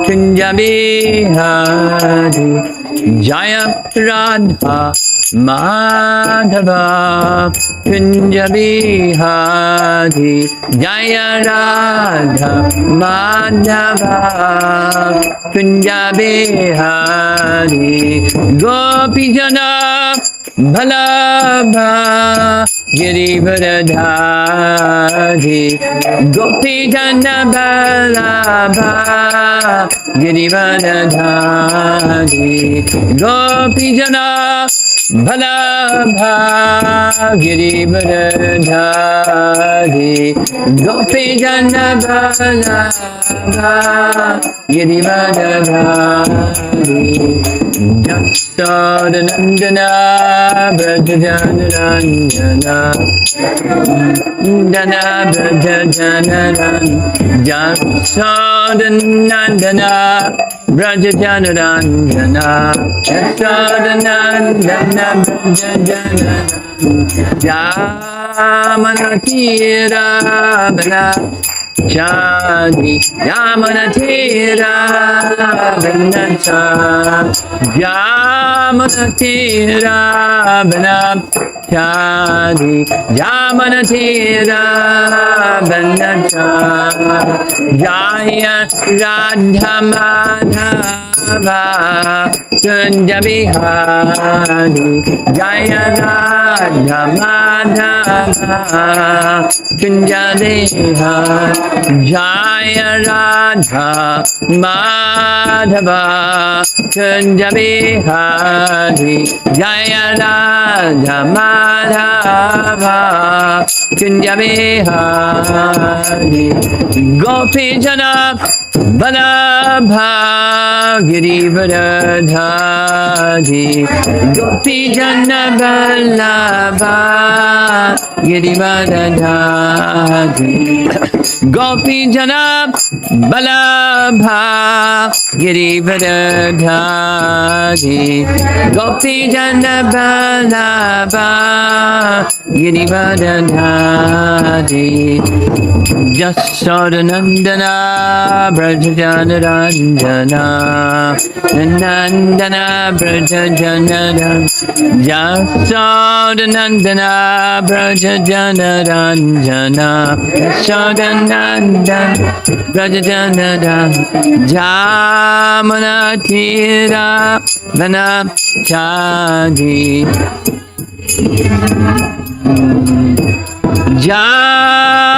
Kunja Bihari, Jaya Radha Madhava, Kunja Bihari, Jaya Radha Madhava, Kunja Bihari, Gopijana Bhalabha, Girivardhari, Gopijana Bhalabha, Girivardhari, Gopijana Bhalabha, Girivardhari, Gopijana Bhalabha, Girivardhari, Jasodanandana Brajajanarandana Dana Brajajanaran Jasodanandana Brajajanarandana Jasodanandana Brajajanaran Jamanatira Bala Chadi Yamanatira Benata Yamanatira Benat Chadi Yamanatira Benata Jaya Radha Madhava Kunja Bihari Jaya Radha Madhava Kunja Bihari Jaya Radha Madhava Kunja Bihari Jaya Radha Madhava Kunja Bihari Gopijana Balabha Girivardhari Gopijana Balabha Girivardhari Gopijana Balabha Girivardhari Gopijana Balabha Girivardhari Jasodanandana Brajajanarandana Nandana Brajajanara Jasodanandana Brajajanarandana Jasodanandana Brajajanara Jamanatira Vanachadi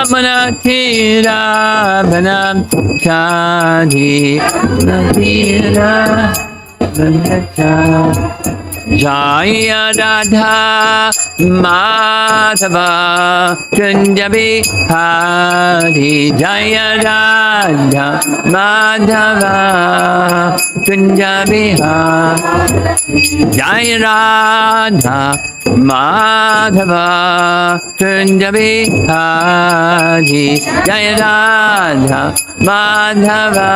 Jamanatira Vanachadi Natira Vanachadi Jaya Radha Madhava Kunja Bihari Jaya Radha Madhava Kunja Bihari Jaya Radha Madhava Kunja Bihari Jaya Radha Madhava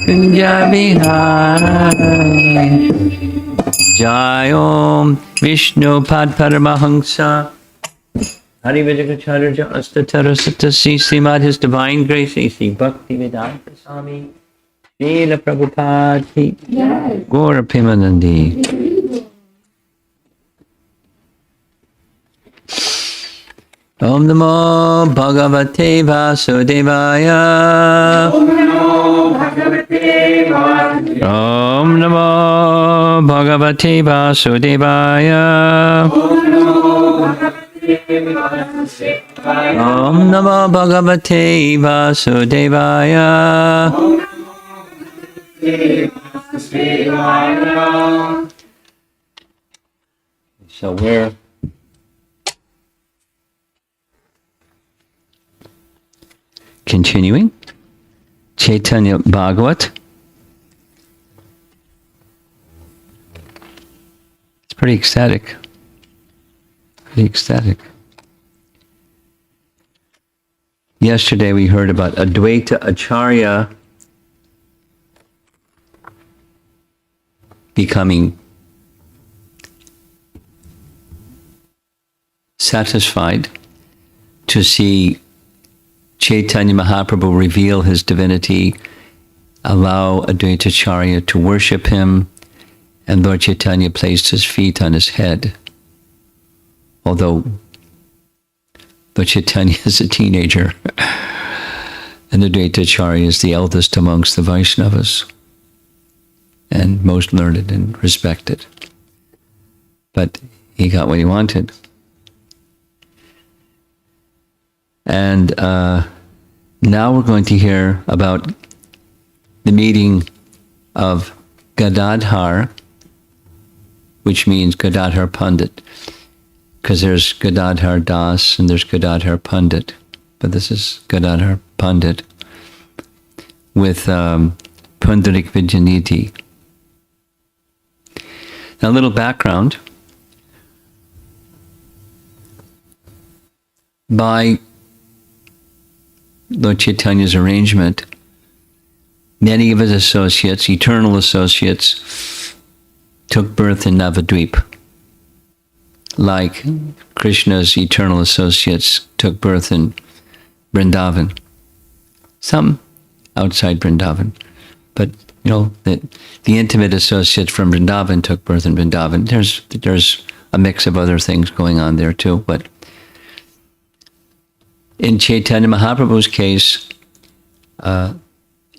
Kunja Bihari Jai Om Vishnu Pad Paramahamsa Hari Vijayacharya Astatara Satasi Srimad His Divine Grace A.C. Bhakti Vedanta Swami Srila Prabhupada Ki Gaura Pimanandi. Om Namo Bhagavate Vasudevaya. Om Namo Bhagavate Vasudevaya. Om Namo Bhagavate Vasudevaya. So we're continuing Chaitanya Bhagavata. It's pretty ecstatic. Pretty ecstatic. Yesterday we heard about Advaita Acharya becoming satisfied to see Chaitanya Mahaprabhu reveal his divinity allow Advaitacharya to worship him, and Lord Chaitanya placed his feet on his head. Although Lord Chaitanya is a teenager, and Advaitacharya is the eldest amongst the Vaishnavas, and most learned and respected. But he got what he wanted. And now we're going to hear about the meeting of Gadadhar, which means Gadadhar Pandit, because there's Gadadhar Das and there's Gadadhar Pandit, but this is Gadadhar Pandit with Pundarik Vidyanidhi. Now, a little background. By Lord Chaitanya's arrangement, many of his associates, eternal associates, took birth in Navadvip, like Krishna's eternal associates took birth in Vrindavan. Some outside Vrindavan, but the intimate associates from Vrindavan took birth in Vrindavan. There's a mix of other things going on there too, but in Chaitanya Mahaprabhu's case,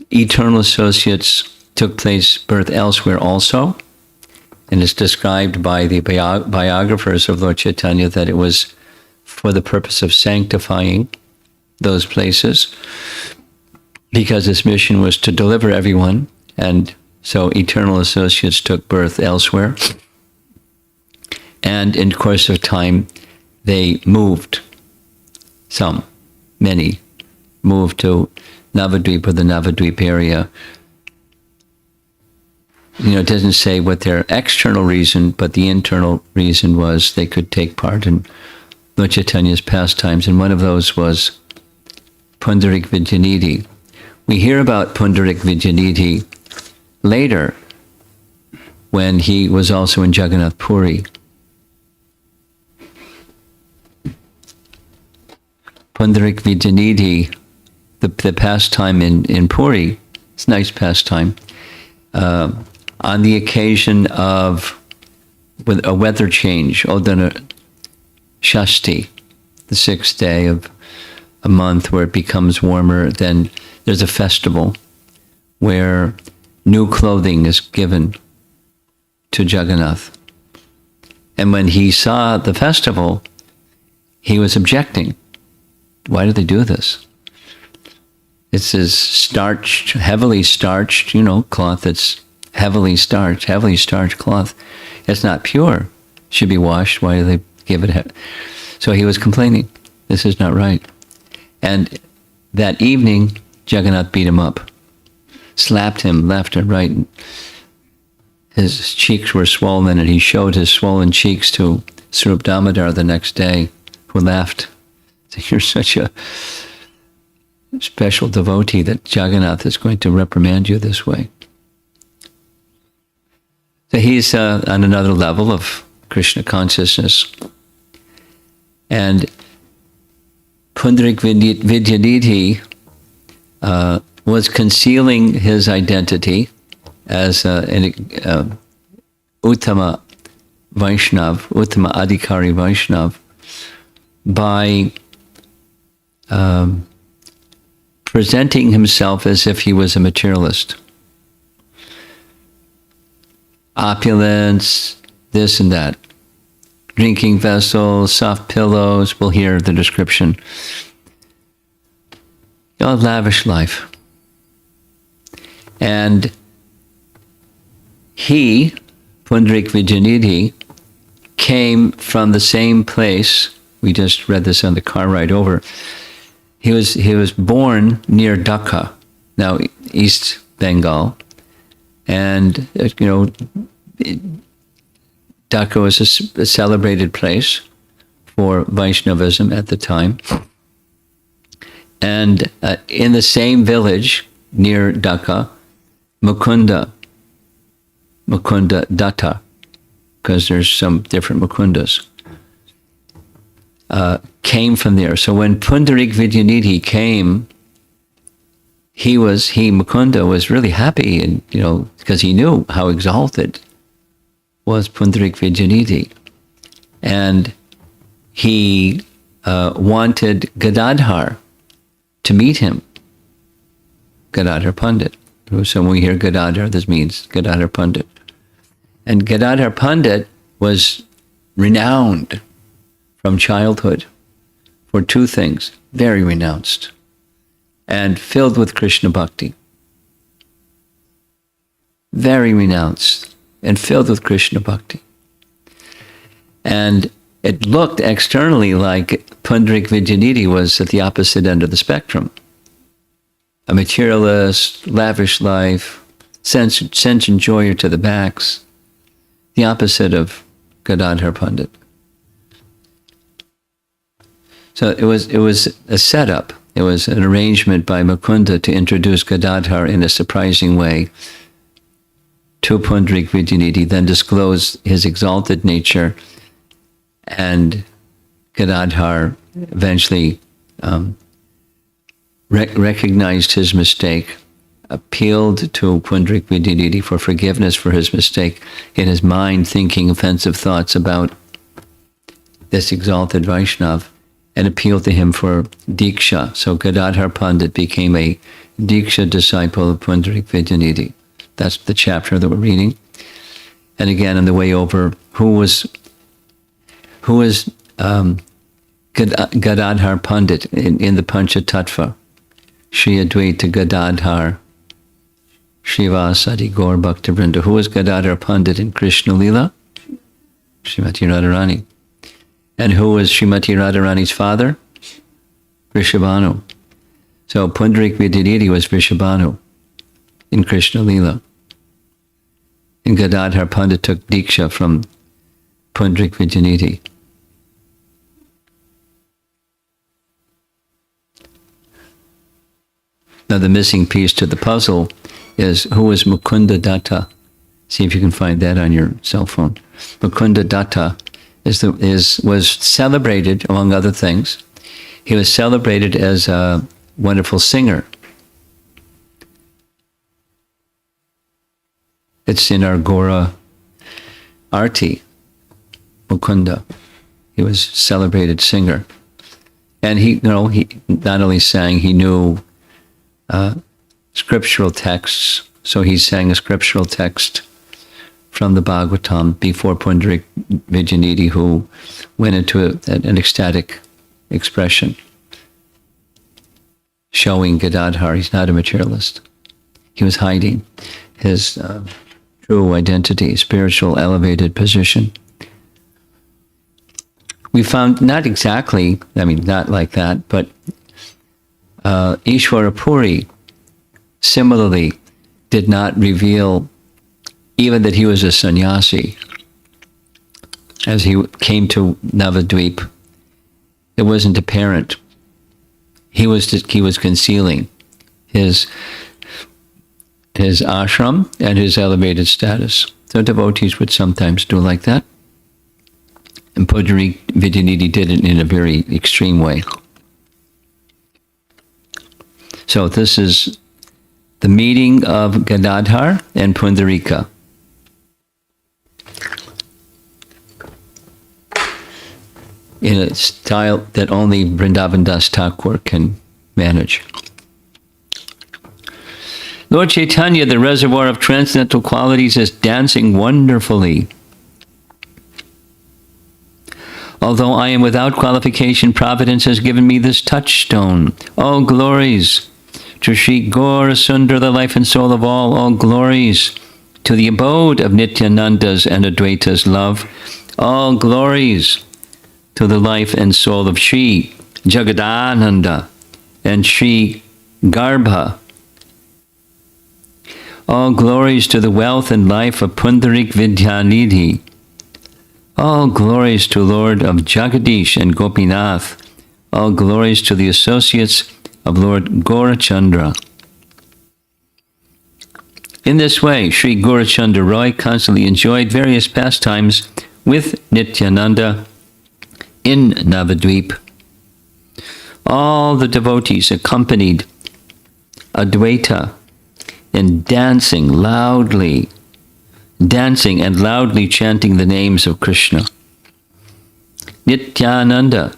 eternal associates took birth elsewhere also, and it's described by the biographers of Lord Chaitanya that it was for the purpose of sanctifying those places, because his mission was to deliver everyone, and so eternal associates took birth elsewhere. And in the course of time, they moved. Many moved to Navadvip or the Navadvip area. It doesn't say what their external reason, but the internal reason was they could take part in Lord Chaitanya's pastimes, and one of those was Pundarik Vidyanidhi. We hear about Pundarik Vidyanidhi later, when he was also in Jagannath Puri. Pundarik Vidyanidhi, the pastime in Puri, it's a nice pastime, on the occasion of with a weather change, Odana Shashti, the 6th day of a month where it becomes warmer, then there's a festival where new clothing is given to Jagannath. And when he saw the festival, he was objecting. Why do they do this? It's this heavily starched, cloth that's heavily starched cloth. It's not pure. It should be washed. Why do they give it? So he was complaining. This is not right. And that evening, Jagannath beat him up, slapped him left and right. His cheeks were swollen, and he showed his swollen cheeks to Swarup Damodar the next day, who laughed. You're such a special devotee that Jagannath is going to reprimand you this way. So he's on another level of Krishna consciousness. And Pundarik Vidyanidhi was concealing his identity as an Uttama Vaishnav, Uttama Adhikari Vaishnav, by presenting himself as if he was a materialist. Opulence, this and that. Drinking vessels, soft pillows, we'll hear the description. A lavish life. And he, Pundarik Vidyanidhi, came from the same place. We just read this on the car ride over. He was born near Dhaka, now East Bengal, and Dhaka was a celebrated place for Vaishnavism at the time. And in the same village near Dhaka, Mukunda Datta, because there's some different Mukundas, came from there. So when Pundarik Vidyanidhi came Mukunda was really happy, and because he knew how exalted was Pundarik Vidyanidhi, and he wanted Gadadhar to meet him. Gadadhar Pandit. So when we hear Gadadhar, this means Gadadhar Pandit. And Gadadhar Pandit was renowned from childhood for two things, very renounced, and filled with Krishna bhakti. Very renounced and filled with Krishna bhakti. And it looked externally like Pundarik Vidyanidhi was at the opposite end of the spectrum. A materialist, lavish life, sense enjoyer to the max, the opposite of Gadadhar Pandit. So it was a setup. It was an arrangement by Mukunda to introduce Gadadhar in a surprising way to Pundarik Vidyanidhi, then disclose his exalted nature, and Gadadhar eventually recognized his mistake, appealed to Pundarik Vidyanidhi for forgiveness for his mistake, in his mind thinking offensive thoughts about this exalted Vaishnav, and appealed to him for Diksha. So Gadadhar Pandit became a Diksha disciple of Pundarik Vidyanidhi. That's the chapter that we're reading. And again, on the way over, who was Gadadhar Pandit in the Panchatattva? Shri Advaita Gadadhar Srivasadi Gaur Bhaktivinoda. Who was Gadadhar Pandit in Krishna Lila? Srimati Radharani. And who was Srimati Radharani's father? Vrishabhanu. So Pundarik Vidyanidhi was Vrishabhanu in Krishna Lila. And Gadadhar Pandit took Diksha from Pundarik Vidyanidhi. Now the missing piece to the puzzle is, who was Mukunda Datta? See if you can find that on your cell phone. Mukunda Datta was celebrated, among other things. He was celebrated as a wonderful singer. It's in our Gora Arti, Mukunda. He was a celebrated singer. And he not only sang, he knew scriptural texts. So he sang a scriptural text from the Bhagavatam before Pundarik Vidyanidhi, who went into an ecstatic expression, showing Gadadhar he's not a materialist. He was hiding his true identity, spiritual elevated position. We found not exactly, not like that, but Ishwara Puri similarly did not reveal even that he was a sannyasi. As he came to Navadvip, it wasn't apparent. He was concealing his ashram and his elevated status. So devotees would sometimes do like that. And Pundarik Vidyanidhi did it in a very extreme way. So this is the meeting of Gadadhar and Pundarika. In a style that only Vrindavan Das Thakur can manage. Lord Chaitanya, the reservoir of transcendental qualities, is dancing wonderfully. Although I am without qualification, Providence has given me this touchstone. All glories to Sri Gaura Sundar, the life and soul of all. All glories to the abode of Nityananda's and Advaita's love. All glories to the life and soul of Sri Jagadananda and Sri Garbha. All glories to the wealth and life of Pundarik Vidyanidhi. All glories to Lord of Jagadish and Gopinath. All glories to the associates of Lord Gaurachandra. In this way, Sri Gaurachandra Roy constantly enjoyed various pastimes with Nityananda in Navadvip. All the devotees accompanied Advaita, and dancing and loudly chanting the names of Krishna. Nityananda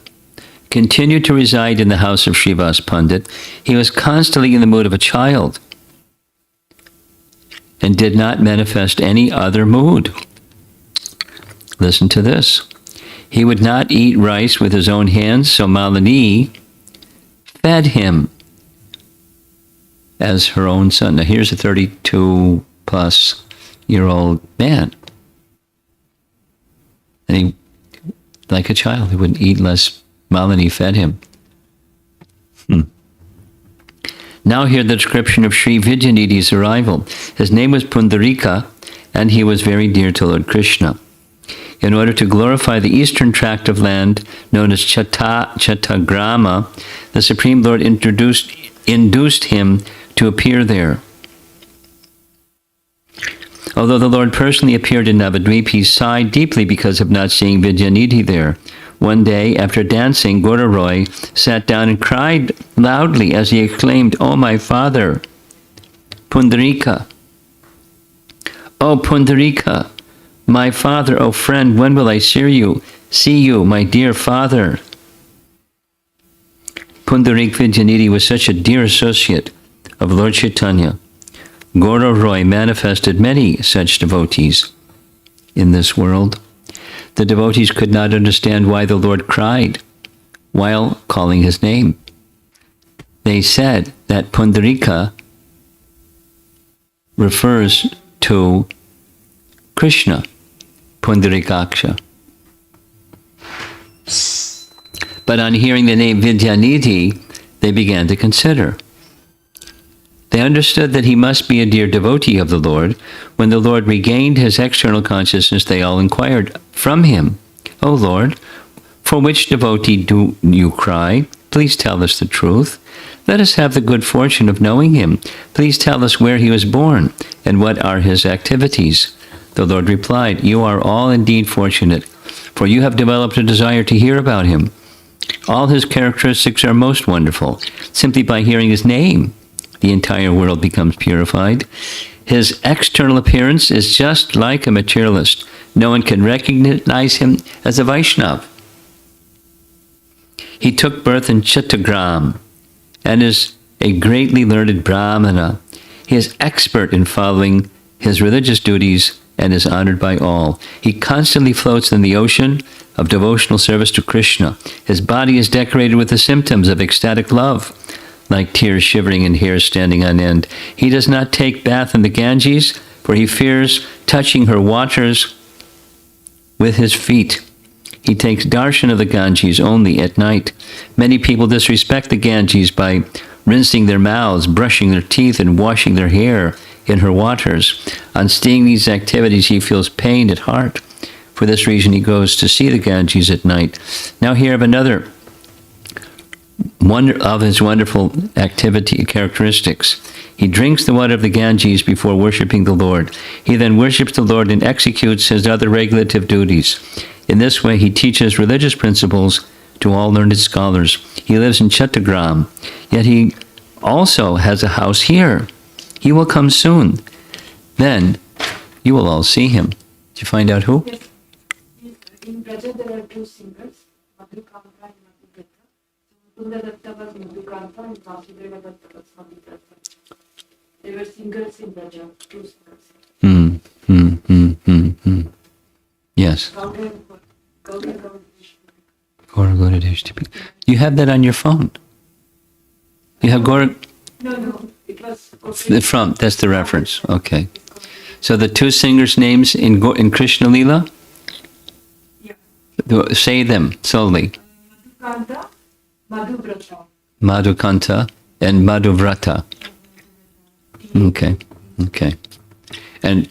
continued to reside in the house of Srivas Pandit. He was constantly in the mood of a child and did not manifest any other mood. Listen to this. He would not eat rice with his own hands, so Malini fed him as her own son. Now here's a 32-plus-year-old man. And he, like a child, he wouldn't eat unless Malini fed him. Now hear the description of Sri Vidyanidhi's arrival. His name was Pundarika, and he was very dear to Lord Krishna. In order to glorify the eastern tract of land known as Chattagrama, the Supreme Lord induced him to appear there. Although the Lord personally appeared in Navadvip, he sighed deeply because of not seeing Vidyanidhi there. One day, after dancing, Gora Roy sat down and cried loudly as he exclaimed, "Oh, my father, Pundarika! Oh, Pundarika! My father, oh friend, when will I see you, my dear father?" Pundarik Vidyanidhi was such a dear associate of Lord Chaitanya. Gora Roy manifested many such devotees in this world. The devotees could not understand why the Lord cried while calling his name. They said that Pundarika refers to Krishna, Pundarikaksha. But on hearing the name Vidyanidhi, they began to consider. They understood that he must be a dear devotee of the Lord. When the Lord regained his external consciousness, they all inquired from him, "O Lord, for which devotee do you cry? Please tell us the truth. Let us have the good fortune of knowing him. Please tell us where he was born and what are his activities." The Lord replied, "You are all indeed fortunate, for you have developed a desire to hear about him. All his characteristics are most wonderful. Simply by hearing his name, the entire world becomes purified. His external appearance is just like a materialist. No one can recognize him as a Vaishnav. He took birth in Chittagram and is a greatly learned Brahmana. He is expert in following his religious duties and is honored by all. He constantly floats in the ocean of devotional service to Krishna. His body is decorated with the symptoms of ecstatic love, like tears shivering and hair standing on end. He does not take bath in the Ganges, for he fears touching her waters with his feet. He takes darshan of the Ganges only at night. Many people disrespect the Ganges by rinsing their mouths, brushing their teeth, and washing their hair in her waters. On seeing these activities, he feels pain at heart. For this reason, he goes to see the Ganges at night. Now hear of another of his wonderful activity characteristics. He drinks the water of the Ganges before worshipping the Lord. He then worships the Lord and executes his other regulative duties. In this way, he teaches religious principles to all learned scholars. He lives in Chattagram, yet he also has a house here. He will come soon. Then you will all see him. Did you find out who? Yes. In Gadadhar there are two singers, Madhya and Madhya. Pundarika was Madhukanta and Vasudeva Datta was Madhya. They were singers in Raja, two singers. Yes. You have that on your phone. You have Gaur. No, it was From, that's the reference. Okay. So the two singers' names in Krishna Lila? Yeah. Say them slowly. Madhukanta, Madhuvrata. Madhukanta and Madhuvrata. Okay. And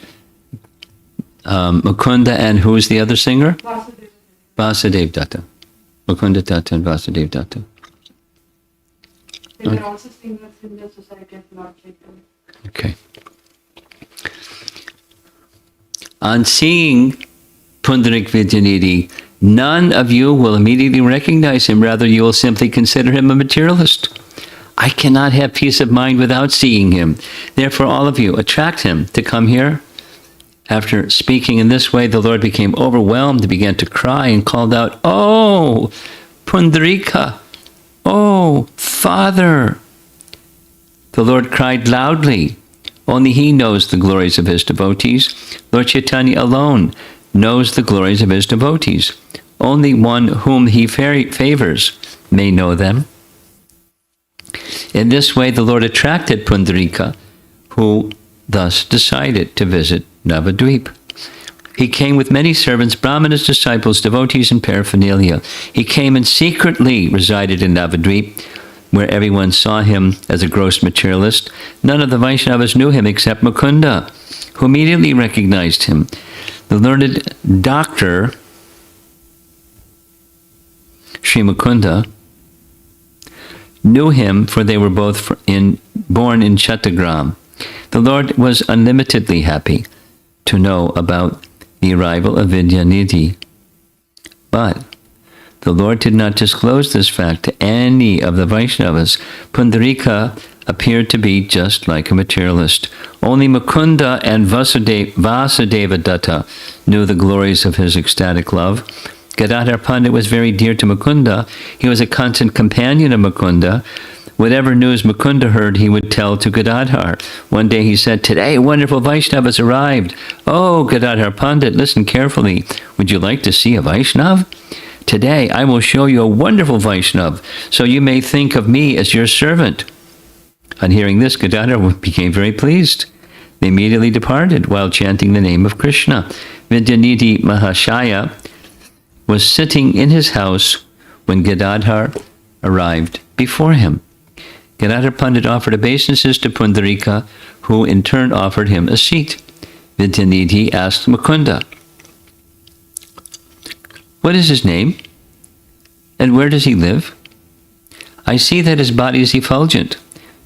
Mukunda and who is the other singer? Vasudeva. Vasudev Datta. Mukunda Datta and Vasudev Datta. They were also singers in the Society of Lord Chaitanya. Okay. On seeing Pundarik Vidyanidhi, none of you will immediately recognize him. Rather, you will simply consider him a materialist. I cannot have peace of mind without seeing him. Therefore, all of you, attract him to come here. After speaking in this way, the Lord became overwhelmed and began to cry and called out, "Oh, Pundarika! Oh, Father!" The Lord cried loudly. Only he knows the glories of his devotees. Lord Chaitanya alone knows the glories of his devotees. Only one whom he favors may know them. In this way, the Lord attracted Pundarika, who thus decided to visit Navadvip. He came with many servants, brahmanas, disciples, devotees, and paraphernalia. He came and secretly resided in Navadvip, where everyone saw him as a gross materialist. None of the Vaishnavas knew him except Mukunda, who immediately recognized him. The learned doctor, Sri Mukunda, knew him, for they were both born in Chattagram. The Lord was unlimitedly happy to know about the arrival of Vidyanidhi. But the Lord did not disclose this fact to any of the Vaishnavas. Pundarika appeared to be just like a materialist. Only Mukunda and Vasudeva Datta knew the glories of his ecstatic love. Gadadhar Pandit was very dear to Mukunda. He was a constant companion of Mukunda. Whatever news Mukunda heard, he would tell to Gadadhar. One day he said, "Today, wonderful Vaishnav has arrived. Oh, Gadadhar Pandit, listen carefully. Would you like to see a Vaishnav? Today, I will show you a wonderful Vaishnav, so you may think of me as your servant." On hearing this, Gadadhar became very pleased. They immediately departed while chanting the name of Krishna. Vidyanidhi Mahashaya was sitting in his house when Gadadhar arrived before him. Gadadhar Pandit offered obeisances to Pundarika, who in turn offered him a seat. Vidyanidhi asked Mukunda, "What is his name? And where does he live? I see that his body is effulgent.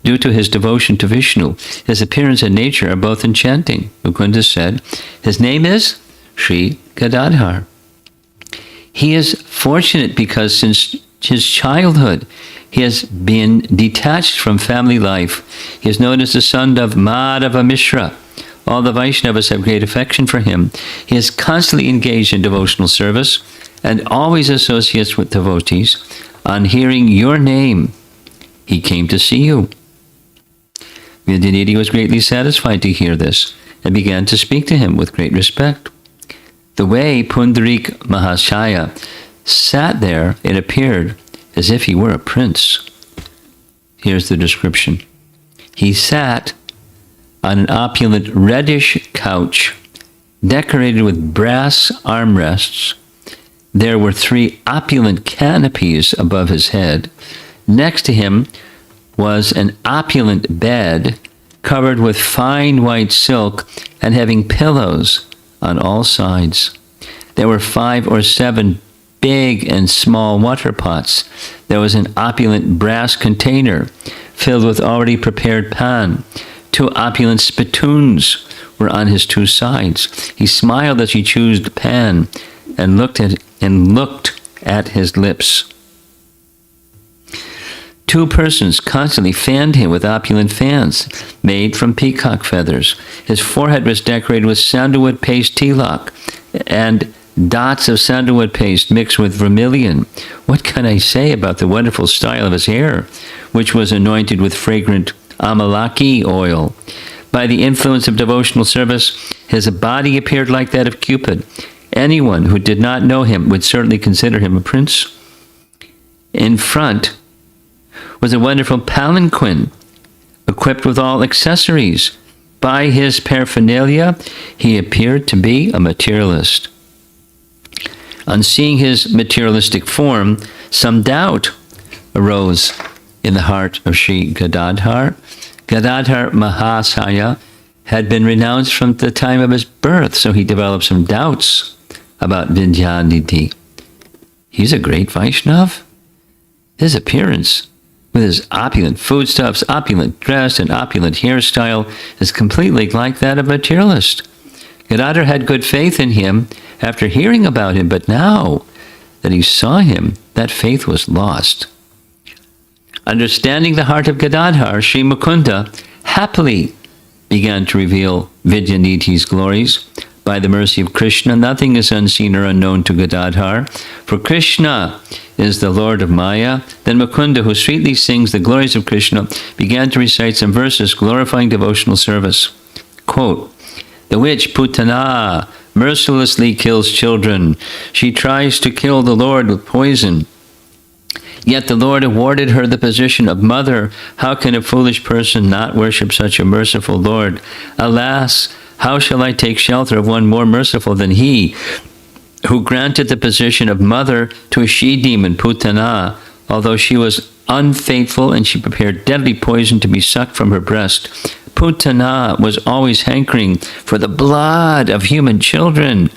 Due to his devotion to Vishnu, his appearance and nature are both enchanting." Mukunda said, "His name is Sri Gadadhar. He is fortunate because since his childhood, he has been detached from family life. He is known as the son of Madhava Mishra. All the Vaishnavas have great affection for him. He is constantly engaged in devotional service and always associates with devotees. On hearing your name, he came to see you." Vidyanidhi was greatly satisfied to hear this and began to speak to him with great respect. The way Pundarik Mahashaya sat there, it appeared as if he were a prince. Here's the description. He sat on an opulent reddish couch decorated with brass armrests. There were 3 opulent canopies above his head. Next to him was an opulent bed covered with fine white silk and having pillows on all sides. There were 5 or 7 big and small water pots. There was an opulent brass container filled with already prepared pan. 2 opulent spittoons were on his 2 sides. He smiled as he chewed the pan and looked at his lips. 2 persons constantly fanned him with opulent fans made from peacock feathers. His forehead was decorated with sandalwood paste tilak and dots of sandalwood paste mixed with vermilion. What can I say about the wonderful style of his hair, which was anointed with fragrant amalaki oil? By the influence of devotional service, his body appeared like that of Cupid. Anyone who did not know him would certainly consider him a prince. In front was a wonderful palanquin equipped with all accessories. By his paraphernalia, he appeared to be a materialist. On seeing his materialistic form, some doubt arose in the heart of Sri Gadadhar. Gadadhar Mahashaya had been renounced from the time of his birth, so he developed some doubts about Vidyanidhi. He's a great Vaishnav. His appearance, with his opulent foodstuffs, opulent dress, and opulent hairstyle, is completely like that of a materialist. Gadadhar had good faith in him after hearing about him, but now that he saw him, that faith was lost. Understanding the heart of Gadadhar, Sri Mukunda happily began to reveal Vidyanidhi's glories. By the mercy of Krishna, nothing is unseen or unknown to Gadadhar, for Krishna is the Lord of Maya. Then Mukunda, who sweetly sings the glories of Krishna, began to recite some verses glorifying devotional service. Quote, "The witch Putana mercilessly kills children. She tries to kill the Lord with poison. Yet the Lord awarded her the position of mother. How can a foolish person not worship such a merciful Lord? Alas, how shall I take shelter of one more merciful than he, who granted the position of mother to a she-demon, Putana, although she was unfaithful and she prepared deadly poison to be sucked from her breast. Putana was always hankering for the blood of human children.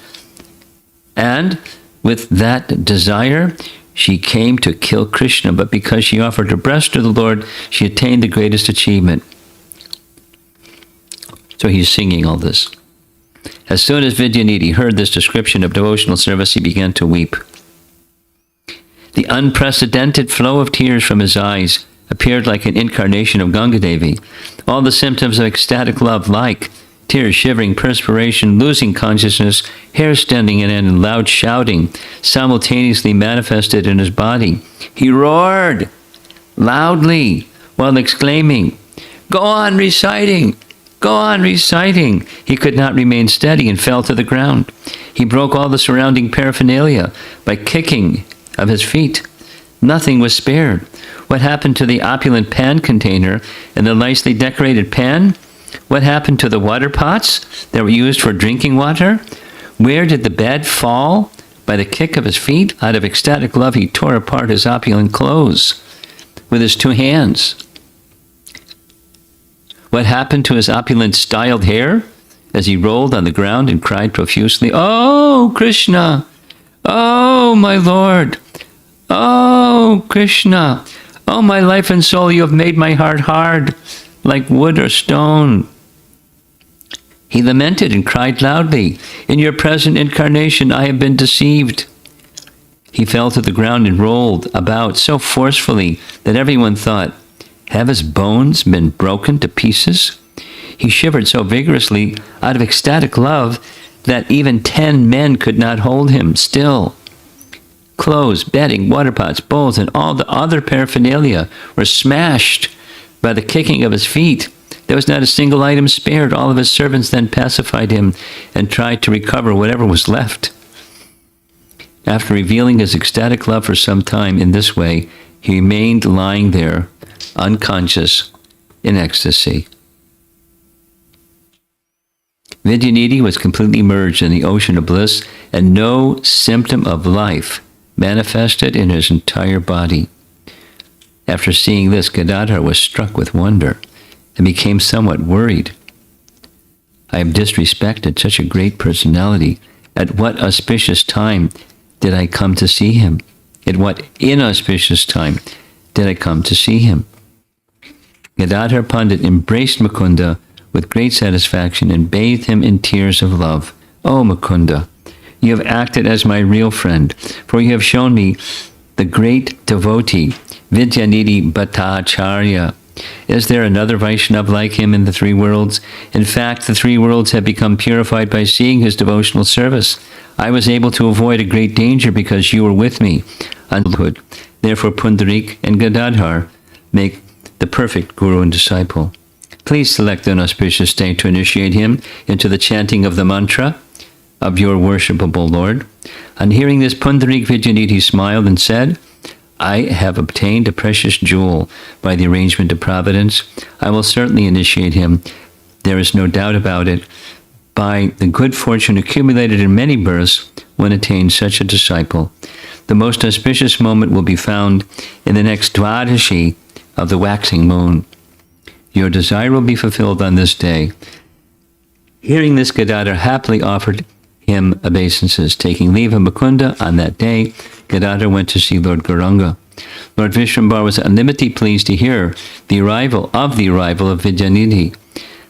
And with that desire, she came to kill Krishna, but because she offered her breast to the Lord, she attained the greatest achievement." So he's singing all this. As soon as Vidyanidhi heard this description of devotional service, he began to weep. The unprecedented flow of tears from his eyes appeared like an incarnation of Gangadevi. All the symptoms of ecstatic love, like tears, shivering, perspiration, losing consciousness, hair standing on end, and loud shouting, simultaneously manifested in his body. He roared loudly while exclaiming, "Go on reciting! Go on reciting!" He could not remain steady and fell to the ground. He broke all the surrounding paraphernalia by kicking of his feet. Nothing was spared. What happened to the opulent pan container and the nicely decorated pan? What happened to the water pots that were used for drinking water? Where did the bed fall? By the kick of his feet? Out of ecstatic love, he tore apart his opulent clothes with his two hands. What happened to his opulent styled hair as he rolled on the ground and cried profusely, "Oh, Krishna! Oh, my Lord! Oh, Krishna! Oh, my life and soul, you have made my heart hard, like wood or stone." He lamented and cried loudly, "In your present incarnation, I have been deceived." He fell to the ground and rolled about so forcefully that everyone thought, "Have his bones been broken to pieces?" He shivered so vigorously out of ecstatic love that even 10 men could not hold him still. Clothes, bedding, water pots, bowls, and all the other paraphernalia were smashed by the kicking of his feet. There was not a single item spared. All of his servants then pacified him and tried to recover whatever was left. After revealing his ecstatic love for some time in this way, he remained lying there, unconscious, in ecstasy. Vidyanidhi was completely merged in the ocean of bliss, and no symptom of life manifested in his entire body. After seeing this, Gadadhar was struck with wonder and became somewhat worried. "I have disrespected such a great personality. At what auspicious time did I come to see him? At what inauspicious time did I come to see him?" Gadadhar Pandit embraced Mukunda with great satisfaction and bathed him in tears of love. "Oh, Mukunda, you have acted as my real friend, for you have shown me the great devotee, Vidyanidhi Bhattacharya. Is there another Vaishnav like him in the three worlds? In fact, the three worlds have become purified by seeing his devotional service. I was able to avoid a great danger because you were with me. Therefore, Pundarik and Gadadhar make the perfect guru and disciple. Please select an auspicious day to initiate him into the chanting of the mantra of your worshipable Lord." On hearing this, Pundarik Vidyanidhi smiled and said, "I have obtained a precious jewel by the arrangement of providence. I will certainly initiate him. There is no doubt about it. By the good fortune accumulated in many births, one attains such a disciple. The most auspicious moment will be found in the next Dvadashi of the waxing moon. Your desire will be fulfilled on this day." Hearing this, Gadadhar happily offered him obeisances. Taking leave of Mukunda on that day, Gadadhar went to see Lord Gauranga. Lord Vishwambar was unlimitedly pleased to hear the arrival of Vidyanidhi.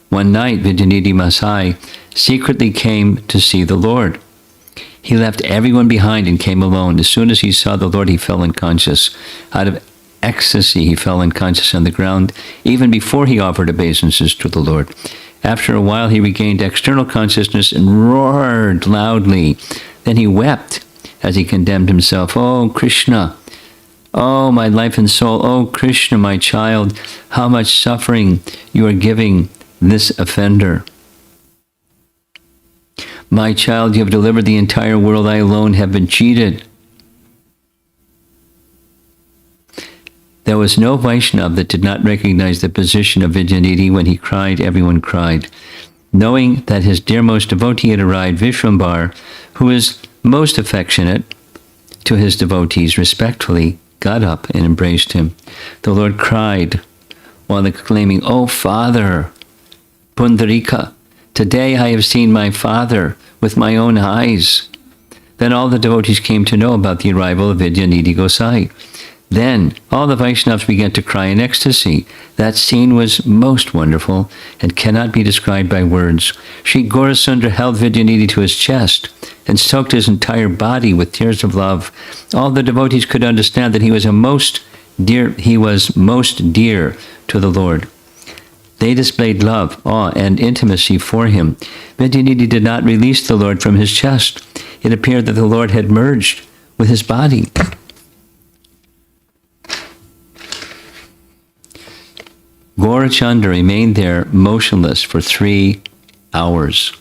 One night, Vidyanidhi Masai secretly came to see the Lord. He left everyone behind and came alone. As soon as he saw the Lord, he fell unconscious. Out of ecstasy, he fell unconscious on the ground even before he offered obeisances to the Lord. After a while, he regained external consciousness and roared loudly. Then he wept as he condemned himself. Oh, Krishna! Oh, my life and soul! Oh, Krishna, my child! How much suffering you are giving this offender! My child, you have delivered the entire world. I alone have been cheated. There was no Vaishnava that did not recognize the position of Vidyanidhi. When he cried, everyone cried. Knowing that his dearmost devotee had arrived, Vishwambar, who is most affectionate to his devotees, respectfully got up and embraced him. The Lord cried while exclaiming, "O Father, Pundarika, today I have seen my father with my own eyes." Then all the devotees came to know about the arrival of Vidyanidhi Gosai. Then all the Vaishnavas began to cry in ecstasy. That scene was most wonderful and cannot be described by words. Sri Gaurasundara held Vidyanidhi to his chest and soaked his entire body with tears of love. All the devotees could understand that he was most dear to the Lord. They displayed love, awe, and intimacy for him. Vidyanidhi did not release the Lord from his chest. It appeared that the Lord had merged with his body. Gaurachandra remained there motionless for 3 hours.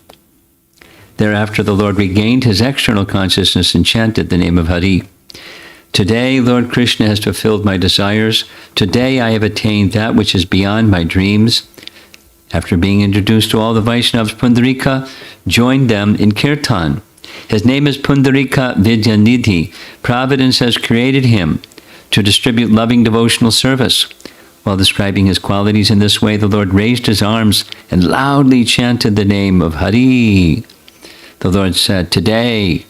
Thereafter, the Lord regained his external consciousness and chanted the name of Hari. Today, Lord Krishna has fulfilled my desires. Today, I have attained that which is beyond my dreams. After being introduced to all the Vaishnavas, Pundarika joined them in Kirtan. His name is Pundarika Vidyanidhi. Providence has created him to distribute loving devotional service. While describing his qualities in this way, the Lord raised his arms and loudly chanted the name of Hari. The Lord said, "Today,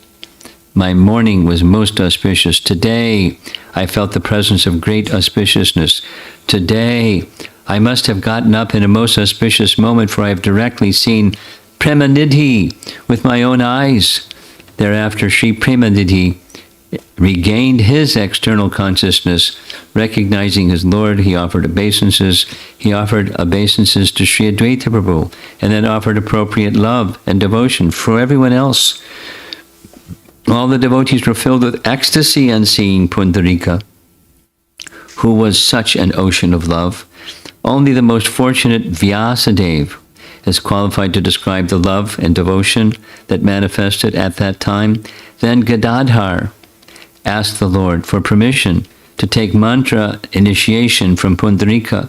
my morning was most auspicious. Today, I felt the presence of great auspiciousness. Today, I must have gotten up in a most auspicious moment, for I have directly seen Premanidhi with my own eyes." Thereafter, Sri Premanidhi regained his external consciousness. Recognizing his Lord, he offered obeisances. He offered obeisances to Sri Advaita Prabhu, and then offered appropriate love and devotion for everyone else. All the devotees were filled with ecstasy on seeing Pundarika, who was such an ocean of love. Only the most fortunate Vyasadeva is qualified to describe the love and devotion that manifested at that time. Then Gadadhar asked the Lord for permission to take mantra initiation from Pundarika.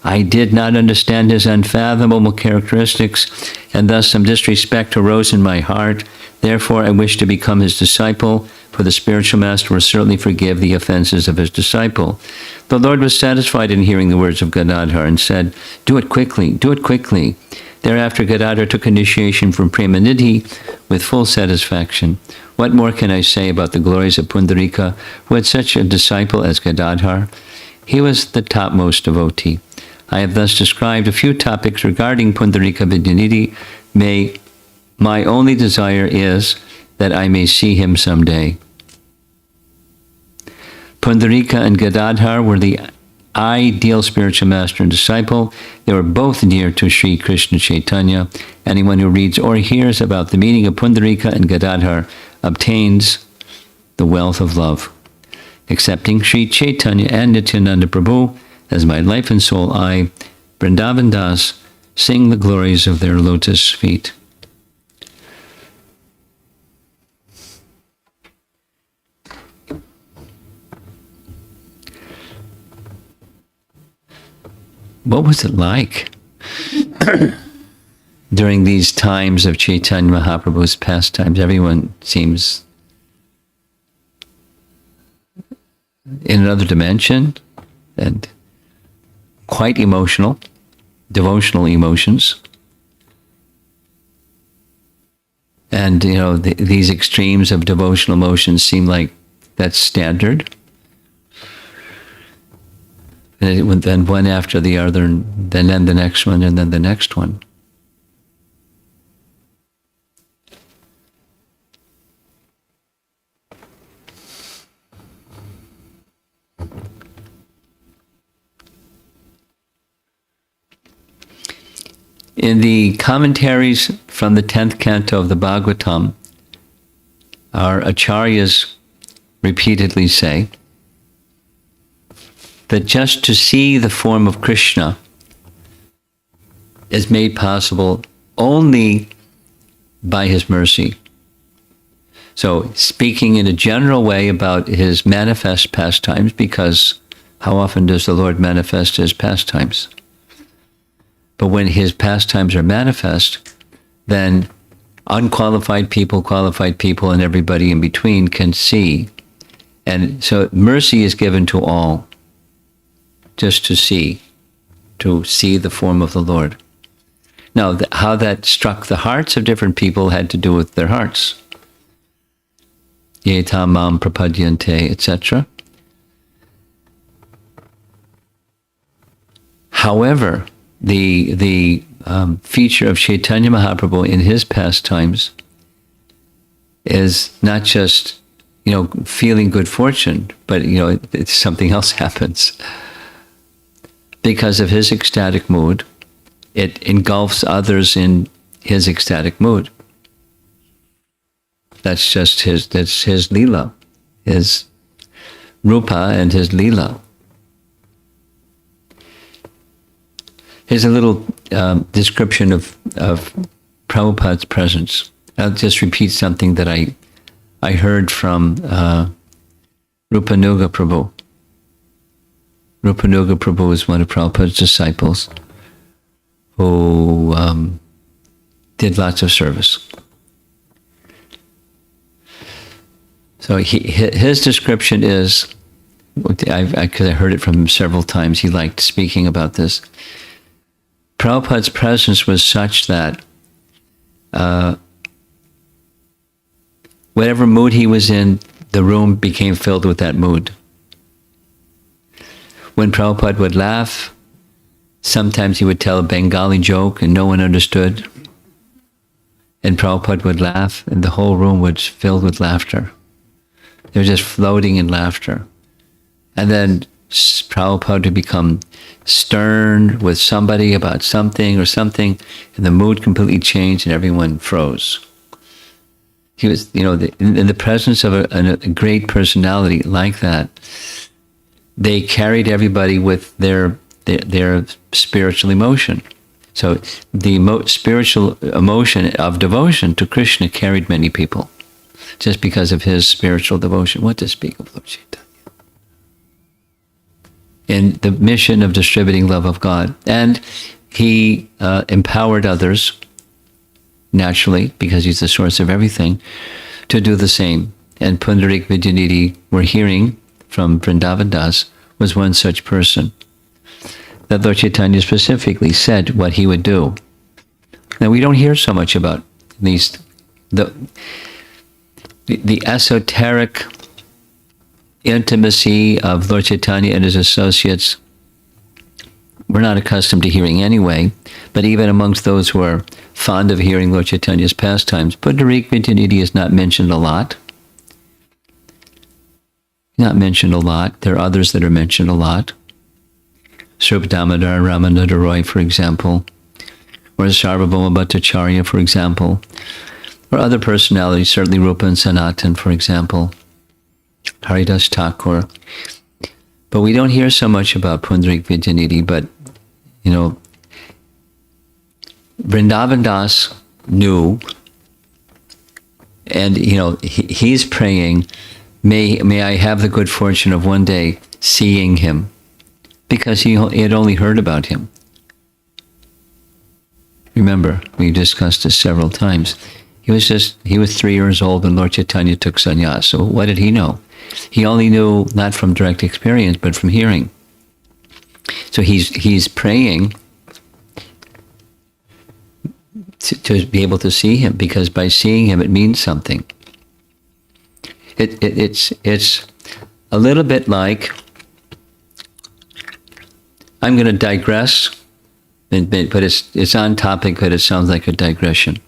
I did not understand his unfathomable characteristics, and thus some disrespect arose in my heart. Therefore, I wish to become his disciple, for the spiritual master will certainly forgive the offenses of his disciple. The Lord was satisfied in hearing the words of Gadadhar and said, "Do it quickly, do it quickly." Thereafter, Gadadhar took initiation from Premanidhi with full satisfaction. What more can I say about the glories of Pundarika, who had such a disciple as Gadadhar? He was the topmost devotee. I have thus described a few topics regarding Pundarika Vidyanidhi. My only desire is that I may see him someday. Pundarika and Gadadhar were the ideal spiritual master and disciple. They were both dear to Sri Krishna Chaitanya. Anyone who reads or hears about the meeting of Pundarika and Gadadhar obtains the wealth of love. Accepting Sri Chaitanya and Nityananda Prabhu as my life and soul, I, Vrindavan Das, sing the glories of their lotus feet. What was it like during these times of Chaitanya Mahaprabhu's pastimes? Everyone seems in another dimension and quite emotional, devotional emotions. And, these extremes of devotional emotions seem like that's standard. And then one after the other, and then the next one, and then the next one. In the commentaries from the 10th canto of the Bhagavatam, our acharyas repeatedly say that just to see the form of Krishna is made possible only by his mercy. So, speaking in a general way about his manifest pastimes, because how often does the Lord manifest his pastimes? But when his pastimes are manifest, then unqualified people, qualified people, and everybody in between can see. And so mercy is given to all, just to see the form of the Lord. Now, how that struck the hearts of different people had to do with their hearts. Ye tam mam prapadyante, etc. However, the feature of Chaitanya Mahaprabhu in his pastimes is not just, feeling good fortune, but, it's something else happens. Because of his ecstatic mood, it engulfs others in his ecstatic mood. That's just his lila, his rupa and his lila. Here's a little description of Prabhupada's presence. I'll just repeat something that I heard from Rupanuga Prabhu. Rupanuga Prabhu is one of Prabhupada's disciples who did lots of service. So his description is, because I heard it from him several times, he liked speaking about this. Prabhupada's presence was such that whatever mood he was in, the room became filled with that mood. When Prabhupada would laugh, sometimes he would tell a Bengali joke and no one understood. And Prabhupada would laugh and the whole room was filled with laughter. They were just floating in laughter. And then Prabhupada would become stern with somebody about something or something, and the mood completely changed and everyone froze. He was, in the presence of a great personality like that, they carried everybody with their spiritual emotion. So the spiritual emotion of devotion to Krishna carried many people, just because of his spiritual devotion. What to speak of Lord Chaitanya? In the mission of distributing love of God. And he empowered others, naturally, because he's the source of everything, to do the same. And Pundarik Vidyanidhi, we're hearing from Vrindavan Das, was one such person. That Lord Chaitanya specifically said what he would do. Now, we don't hear so much about these, the esoteric intimacy of Lord Chaitanya and his associates. We're not accustomed to hearing anyway, but even amongst those who are fond of hearing Lord Chaitanya's pastimes, Pundarik Vidyanidhi is not mentioned a lot. Not mentioned a lot. There are others that are mentioned a lot. Srup Damodar Ramananda Roy, for example, or Sarvabhauma Bhattacharya, for example, or other personalities, certainly Rupa and Sanatan, for example, Haridas Thakur. But we don't hear so much about Pundarik Vidyanidhi, but, Vrindavan Das knew, and, he's praying, may I have the good fortune of one day seeing him, because he had only heard about him. Remember, we discussed this several times. He was 3 years old when Lord Chaitanya took sannyas. So what did he know? He only knew not from direct experience, but from hearing. So he's praying to be able to see him, because by seeing him, it means something. It's a little bit like, I'm going to digress, but it's on topic, but it sounds like a digression.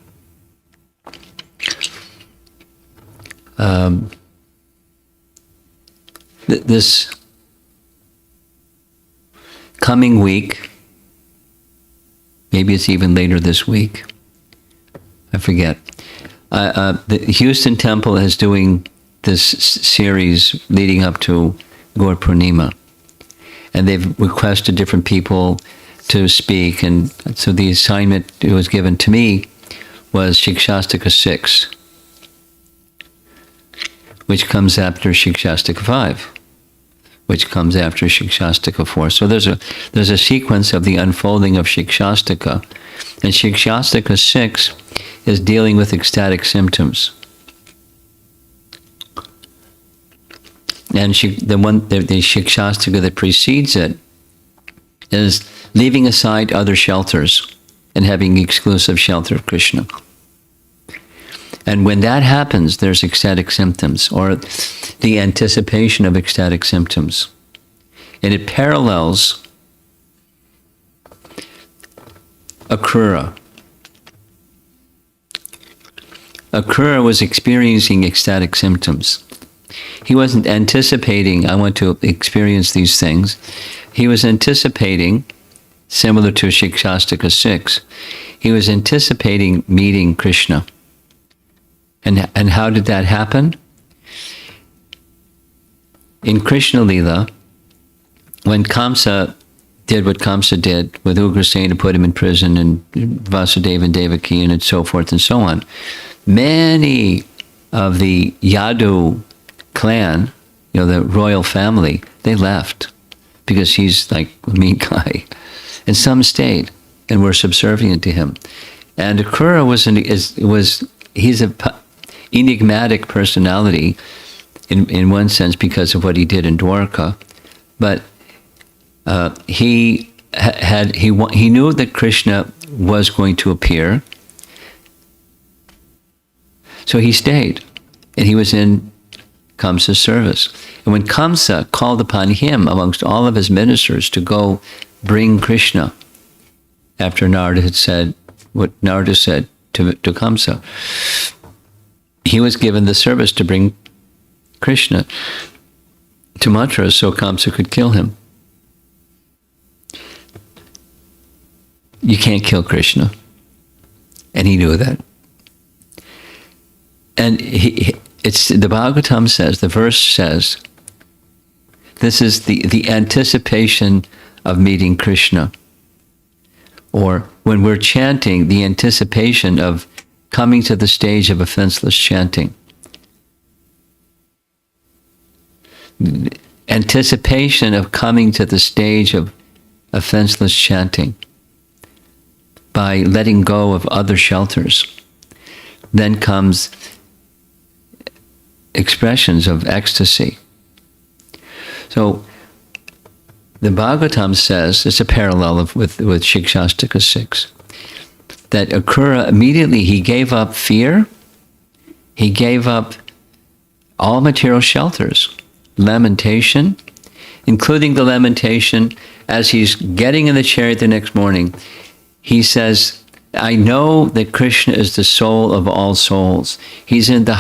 This coming week, Maybe it's even later this week. I forget. The Houston Temple is doing this series leading up to Gaur Purnima. And they've requested different people to speak. And so the assignment that was given to me was Shikshastika 6, which comes after Shikshastika 5, which comes after Shikshastika 4. So there's a sequence of the unfolding of Shikshastika. And Shikshastika 6 is dealing with ecstatic symptoms. And the Shikshastika that precedes it is leaving aside other shelters and having exclusive shelter of Krishna. And when that happens, there's ecstatic symptoms, or the anticipation of ecstatic symptoms. And it parallels Akrura. Akrura was experiencing ecstatic symptoms. He wasn't anticipating, I want to experience these things. He was anticipating, similar to Shikshastika 6, he was anticipating meeting Krishna. And how did that happen? In Krishna Lila, when Kamsa did what Kamsa did with Ugrasena to put him in prison, and Vasudeva and Devaki and so forth and so on, many of the Yadu clan, the royal family, they left because he's like a mean guy. And some stayed and were subservient to him. And Akrura he's a enigmatic personality in one sense because of what he did in Dwarka, but he knew that Krishna was going to appear, so he stayed, and he was in Kamsa's service. And when Kamsa called upon him amongst all of his ministers to go bring Krishna, after Narada had said what Narada said to Kamsa, he was given the service to bring Krishna to Mathura so Kamsa could kill him. You can't kill Krishna. And he knew that. And the Bhagavatam says, the verse says, this is the anticipation of meeting Krishna. Or when we're chanting, the anticipation of coming to the stage of offenseless chanting. Anticipation of coming to the stage of offenseless chanting by letting go of other shelters. Then comes expressions of ecstasy. So the Bhagavatam says, it's a parallel with Shikshastika 6, that Akrura immediately, he gave up fear, he gave up all material shelters, lamentation, including the lamentation as he's getting in the chariot the next morning. He says, I know that Krishna is the soul of all souls. He's in the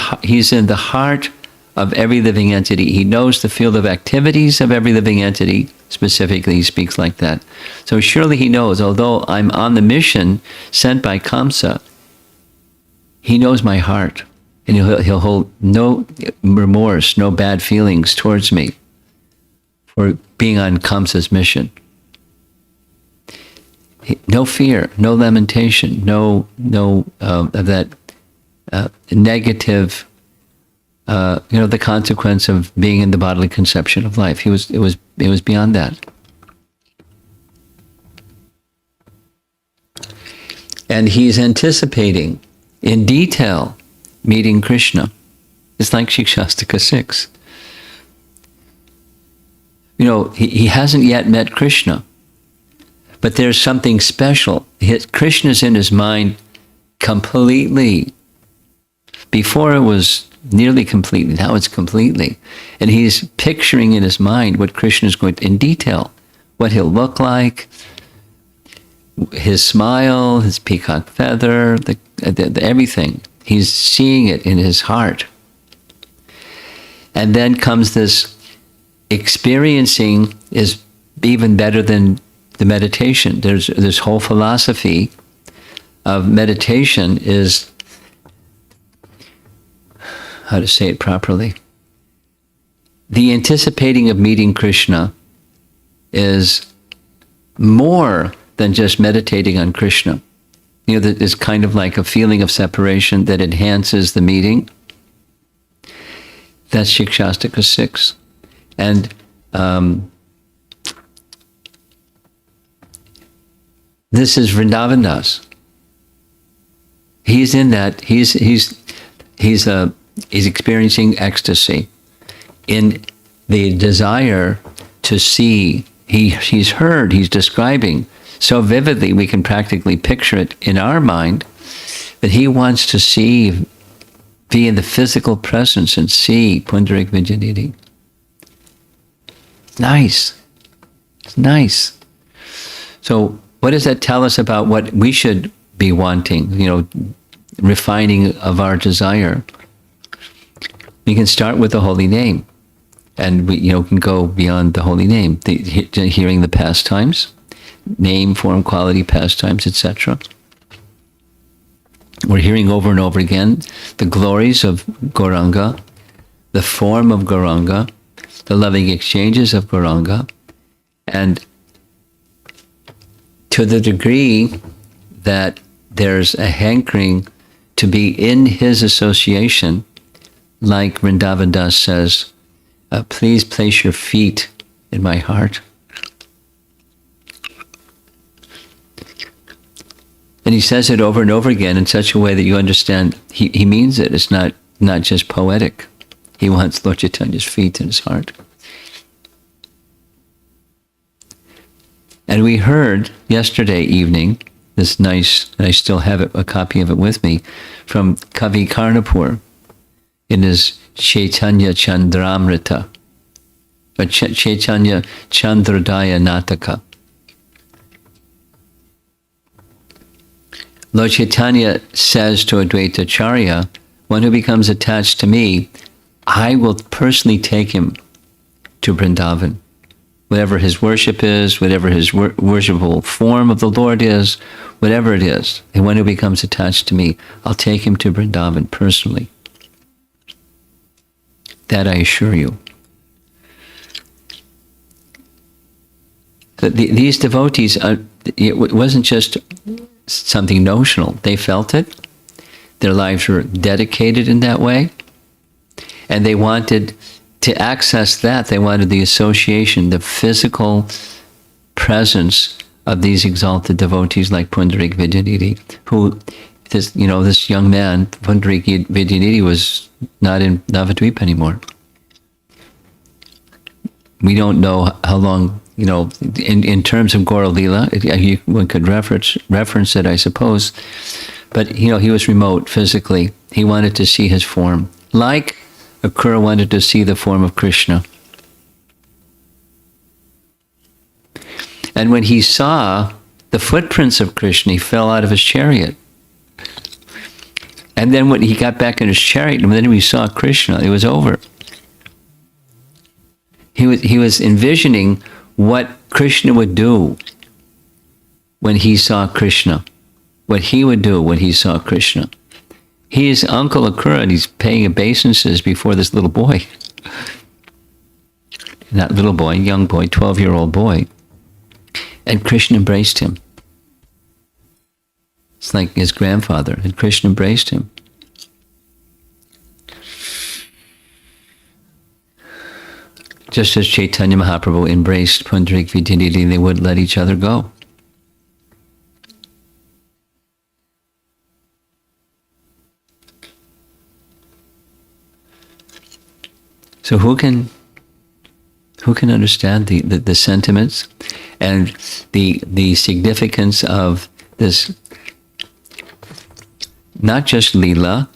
heart of every living entity. He knows the field of activities of every living entity. Specifically, he speaks like that. So surely he knows, although I'm on the mission sent by Kamsa, he knows my heart. And he'll hold no remorse, no bad feelings towards me for being on Kamsa's mission. No fear, no lamentation, no of that negative, the consequence of being in the bodily conception of life. It was beyond that. And he's anticipating in detail meeting Krishna. It's like Shikshastika 6. He hasn't yet met Krishna, but there's something special. Krishna's in his mind completely. Before it was nearly completely, now it's completely. And he's picturing in his mind what Krishna is going to, in detail, what he'll look like, his smile, his peacock feather, the everything. He's seeing it in his heart. And then comes this experiencing is even better than the meditation. There's this whole philosophy of meditation is, how to say it properly, the anticipating of meeting Krishna is more than just meditating on Krishna. That is kind of like a feeling of separation that enhances the meeting. That's Shikshastika 6. And this is Vrindavan Das. He's in that. He's experiencing ecstasy in the desire to see. He's heard. He's describing so vividly we can practically picture it in our mind that he wants to see, be in the physical presence and see Pundarik Vidyanidhi. Nice. It's nice. So what does that tell us about what we should be wanting, refining of our desire? We can start with the holy name, and we can go beyond the holy name, hearing the pastimes, name, form, quality, pastimes, etc. We're hearing over and over again the glories of Gauranga, the form of Gauranga, the loving exchanges of Gauranga, and to the degree that there's a hankering to be in his association, like Vrindavan Das says, please place your feet in my heart. And he says it over and over again in such a way that you understand he means it. It's not just poetic. He wants Lord Chaitanya's feet in his heart. And we heard yesterday evening, this nice, and I still have a copy of it with me, from Kavi Karnapur in his Chaitanya Chandramrita, or Chaitanya Chandrodaya Nataka. Lord Chaitanya says to Advaita Acharya, one who becomes attached to me, I will personally take him to Vrindavan. Whatever his worship is, whatever his worshipful form of the Lord is, whatever it is, and one who becomes attached to me, I'll take him to Vrindavan personally. That I assure you. So these devotees, it wasn't just something notional. They felt it. Their lives were dedicated in that way. And they wanted to access that. They wanted the association, the physical presence of these exalted devotees like Pundarik Vidyanidhi, who, this young man, Pundarik Vidyanidhi, was not in Navadvip anymore. We don't know how long, in terms of Gaura Lila, one could reference it, I suppose. But, he was remote physically. He wanted to see his form. Like Akura wanted to see the form of Krishna. And when he saw the footprints of Krishna, he fell out of his chariot. And then when he got back in his chariot, and then we saw Krishna, it was over. He was envisioning what Krishna would do when he saw Krishna. What he would do when he saw Krishna. He is Uncle Akura, and he's paying obeisances before this little boy. Not little boy, young boy, 12-year-old boy. And Krishna embraced him. It's like his grandfather, and Krishna embraced him. Just as Chaitanya Mahaprabhu embraced Pundarik Vidyanidhi, they wouldn't let each other go. So who can understand the sentiments and the significance of this, not just lila,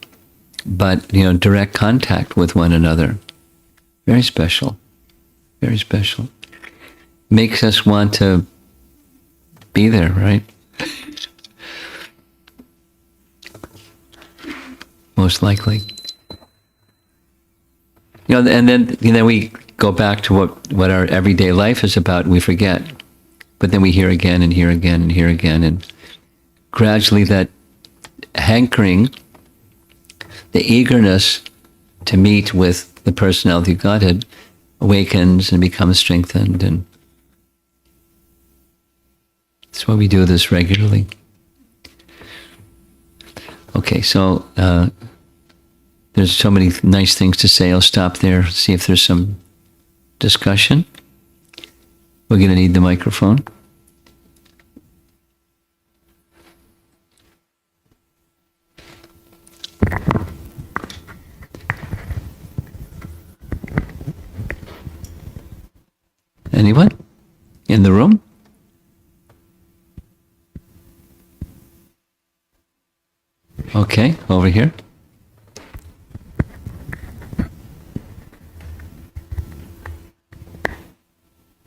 but direct contact with one another? Very special. Very special. Makes us want to be there, right? Most likely. And then we go back to what our everyday life is about, and we forget. but then we hear again and hear again and hear again. And gradually that hankering, the eagerness to meet with the personality of Godhead awakens and becomes strengthened. And that's why we do this regularly. Okay, so there's so many nice things to say. I'll stop there, see if there's some discussion. We're going to need the microphone. Anyone in the room? Okay, over here.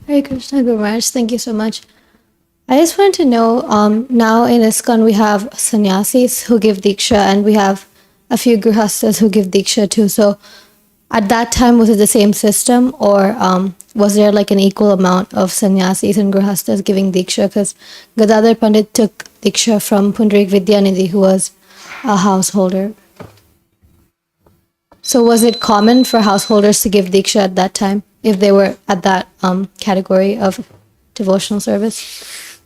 Hare Krishna Guru Maharaj, thank you so much. I just want to know, now in ISKCON we have sannyasis who give diksha and we have a few grihastas who give diksha too. So at that time, was it the same system or was there like an equal amount of sannyasis and grihastas giving diksha? Because Gadadhar Pandit took diksha from Pundarik Vidyanidhi, who was a householder. So was it common for householders to give diksha at that time if they were at that category of devotional service?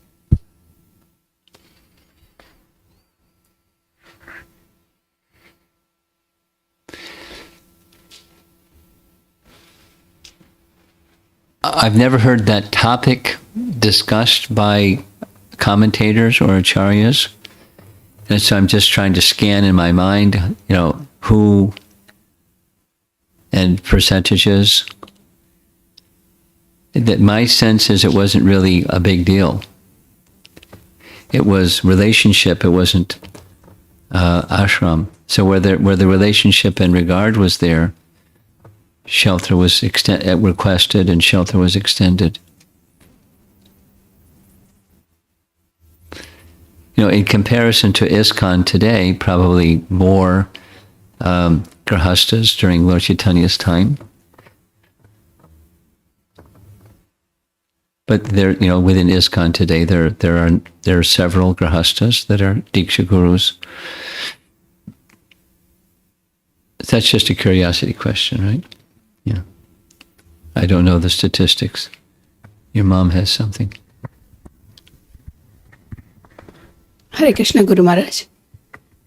I've never heard that topic discussed by commentators or acharyas. And so I'm just trying to scan in my mind, who and percentages. That my sense is it wasn't really a big deal. It was relationship, it wasn't ashram. So where the relationship and regard was there, shelter was requested and shelter was extended. In comparison to ISKCON today, probably more grihastas during Lord Chaitanya's time. But there, within ISKCON today, there are several grihastas that are Diksha Gurus. That's just a curiosity question, right? Yeah. I don't know the statistics. Your mom has something. Hare Krishna Guru Maharaj.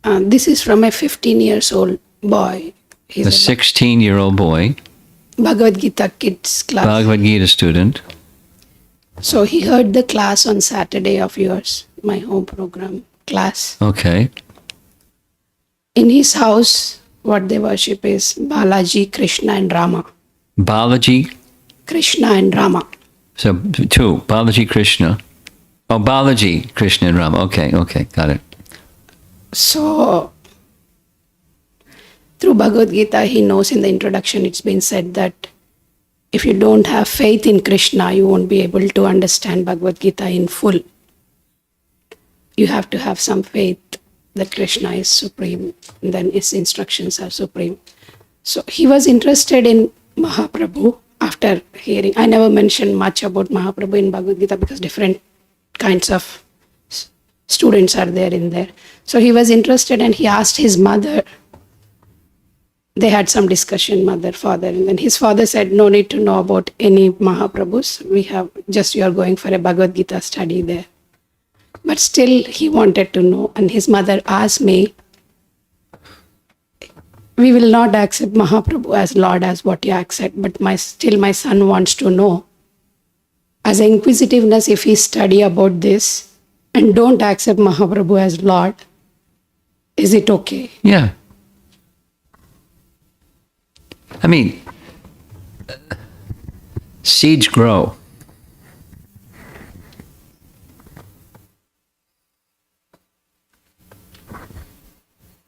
This is from a 15 years old boy. He's A 16-year-old boy, Bhagavad Gita kids class. Bhagavad Gita student. So he heard the class on Saturday of yours, my home program class. Okay. In his house, what they worship is Balaji, Krishna and Rama. Balaji. Krishna and Rama. So two, Balaji, Krishna. Oh, Balaji, Krishna and Rama. Okay, got it. So through Bhagavad Gita, he knows in the introduction it's been said that if you don't have faith in Krishna, you won't be able to understand Bhagavad Gita in full. You have to have some faith that Krishna is supreme, and then his instructions are supreme. So he was interested in Mahaprabhu after hearing. I never mentioned much about Mahaprabhu in Bhagavad Gita because different kinds of students are there in there. So he was interested and he asked his mother. They had some discussion, mother, father, and then his father said, no need to know about any Mahaprabhus. We have just, you are going for a Bhagavad Gita study there. But still he wanted to know, and his mother asked me, we will not accept Mahaprabhu as Lord as what you accept, but still my son wants to know. As an inquisitiveness, if he study about this and don't accept Mahaprabhu as Lord, is it okay? Yeah. I mean, seeds grow.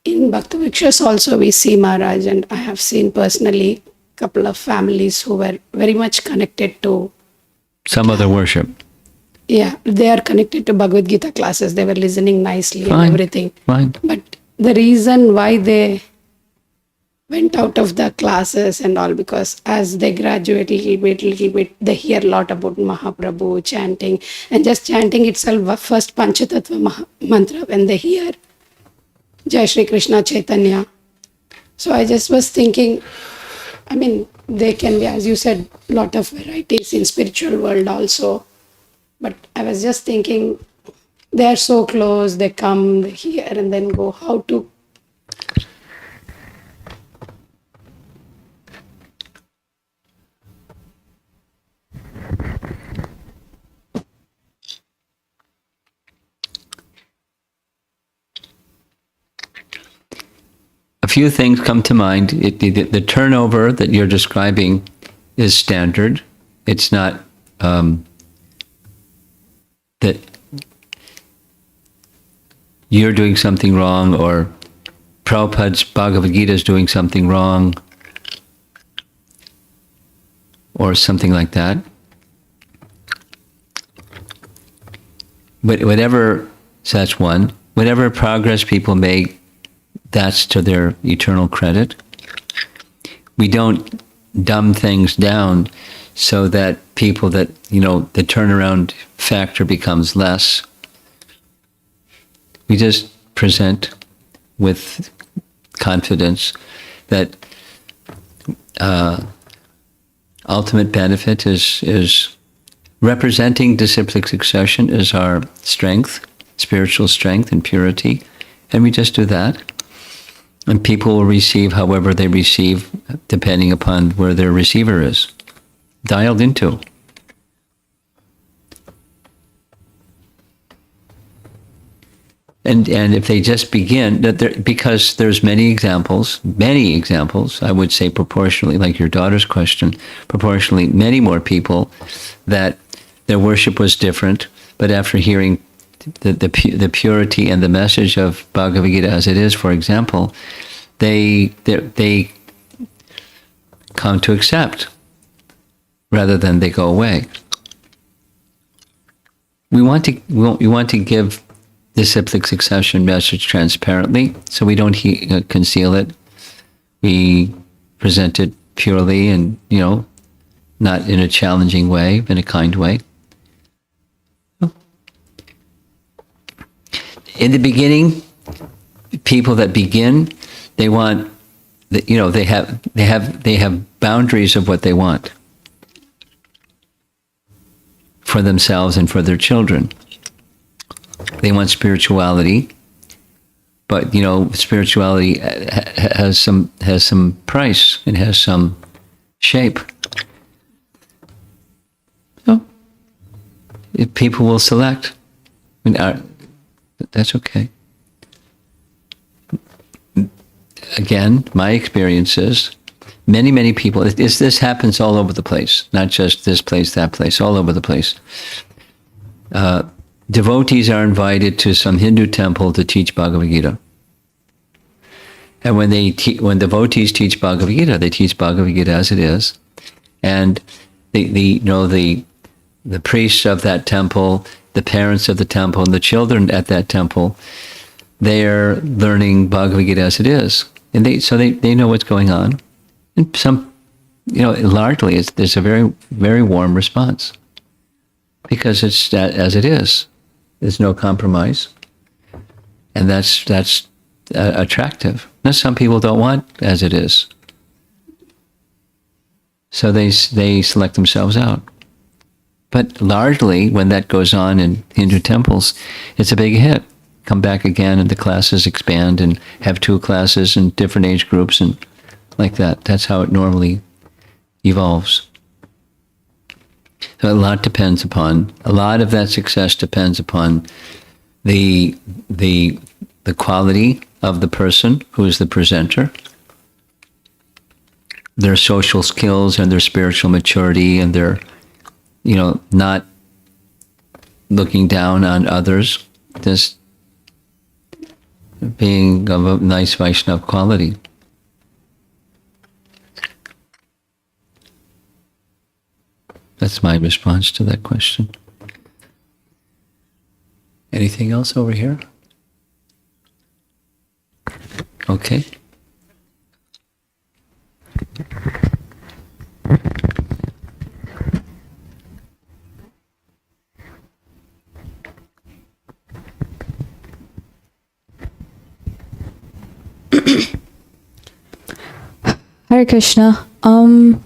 In Bhakta-Vikshas also we see Maharaj, and I have seen personally a couple of families who were very much connected to Some other worship. Yeah, they are connected to Bhagavad Gita classes. They were listening nicely Fine. and everything. Fine. But the reason why they went out of the classes and all, because as they graduate little bit, they hear a lot about Mahaprabhu chanting, and just chanting itself, first Panchatattva mantra, when they hear Jai Shri Krishna Chaitanya. So I just was thinking, I mean, they can be, as you said, lot of varieties in spiritual world also. But I was just thinking, they are so close, they come, they hear, and then go. How to? A few things come to mind. The turnover that you're describing is standard. It's not that you're doing something wrong or Prabhupada's Bhagavad Gita is doing something wrong or something like that. But whatever, so that's one. Whatever progress people make, that's to their eternal credit. We don't dumb things down so that people that, the turnaround factor becomes less. We just present with confidence that ultimate benefit is representing disciplic succession is our strength, spiritual strength and purity, and we just do that. And people will receive however they receive, depending upon where their receiver is dialed into. And if they just begin, because there's many examples, I would say proportionally, like your daughter's question, proportionally many more people that their worship was different, but after hearing the purity and the message of Bhagavad Gita as it is, for example, they come to accept rather than they go away. We want to give disciplic succession message transparently, so we don't conceal it. We present it purely and not in a challenging way, in a kind way. In the beginning, people that begin, they want, they have boundaries of what they want for themselves and for their children. They want spirituality, but spirituality has some price. It has some shape. So, if people will select, that's okay. Again, my experience is many people, this happens all over the place, not just this place, that place, all over the place. Devotees are invited to some Hindu temple to teach Bhagavad Gita. And when devotees teach Bhagavad Gita, they teach Bhagavad Gita as it is. And the priests of that temple, the parents of the temple, and the children at that temple, they are learning Bhagavad Gita as it is. And they know what's going on. And some, largely there's a very, very warm response. Because it's as it is. There's no compromise. And that's attractive. Now, some people don't want as it is. So they select themselves out. But largely, when that goes on in Hindu temples, it's a big hit. Come back again and the classes expand and have 2 classes and different age groups and like that. That's how it normally evolves. So a lot of that success depends upon the quality of the person who is the presenter, their social skills and their spiritual maturity and their, not looking down on others, just being of a nice Vaishnava quality. That's my response to that question. Anything else over here? Okay. Hare Krishna. I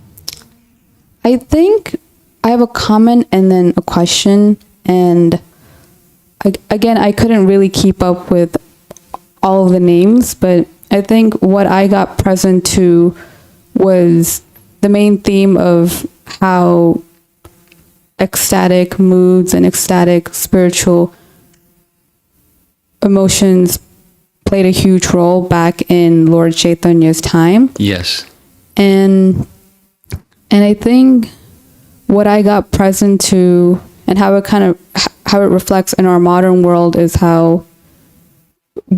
think I have a comment and then a question, and I couldn't really keep up with all of the names, but I think what I got present to was the main theme of how ecstatic moods and ecstatic spiritual emotions played a huge role back in Lord Chaitanya's time. Yes. And I think what I got present to and how it reflects in our modern world is how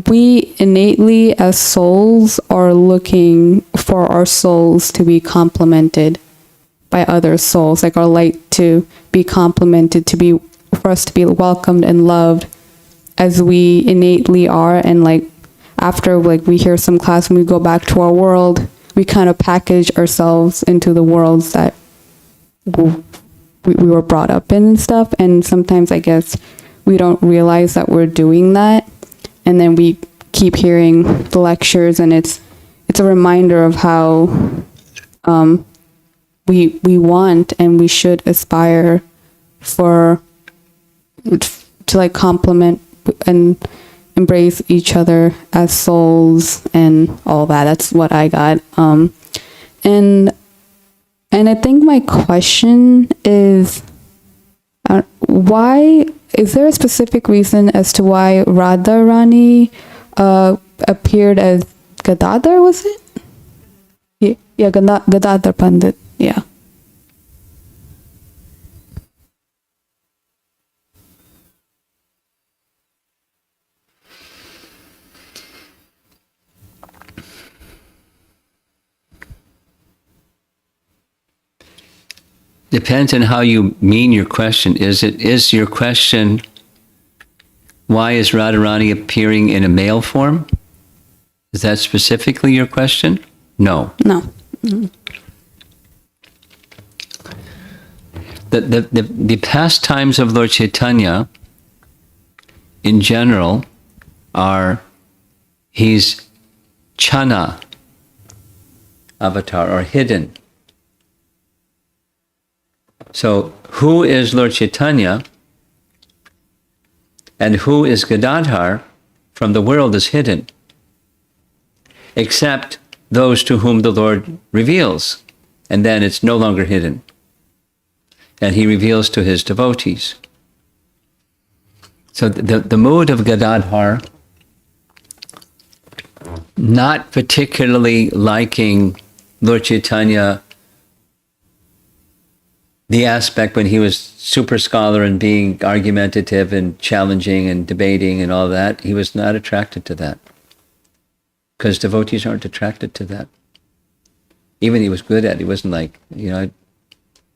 we innately as souls are looking for our souls to be complemented by other souls, like our light to be complemented, for us to be welcomed and loved as we innately are. And like after like we hear some class, when we go back to our world, we kind of package ourselves into the worlds that we were brought up in and stuff. And sometimes I guess we don't realize that we're doing that. And then we keep hearing the lectures, and it's a reminder of how we want and we should aspire to like complement and embrace each other as souls and all that. That's what I got. And I think my question is, why is there a specific reason as to why Radharani appeared as Gadadhar, was it? Yeah, Gadadhar Pandit, yeah. Depends on how you mean your question. Is your question, why is Radharani appearing in a male form? Is that specifically your question? No. No. The pastimes of Lord Chaitanya in general are, he's Chana avatar, or hidden. So who is Lord Chaitanya and who is Gadadhar from the world is hidden, except those to whom the Lord reveals, and then it's no longer hidden. And he reveals to his devotees. So the mood of Gadadhar, not particularly liking Lord Chaitanya, the aspect when he was super scholar and being argumentative and challenging and debating and all that, he was not attracted to that. Because devotees aren't attracted to that. Even he was good at it, he wasn't like, not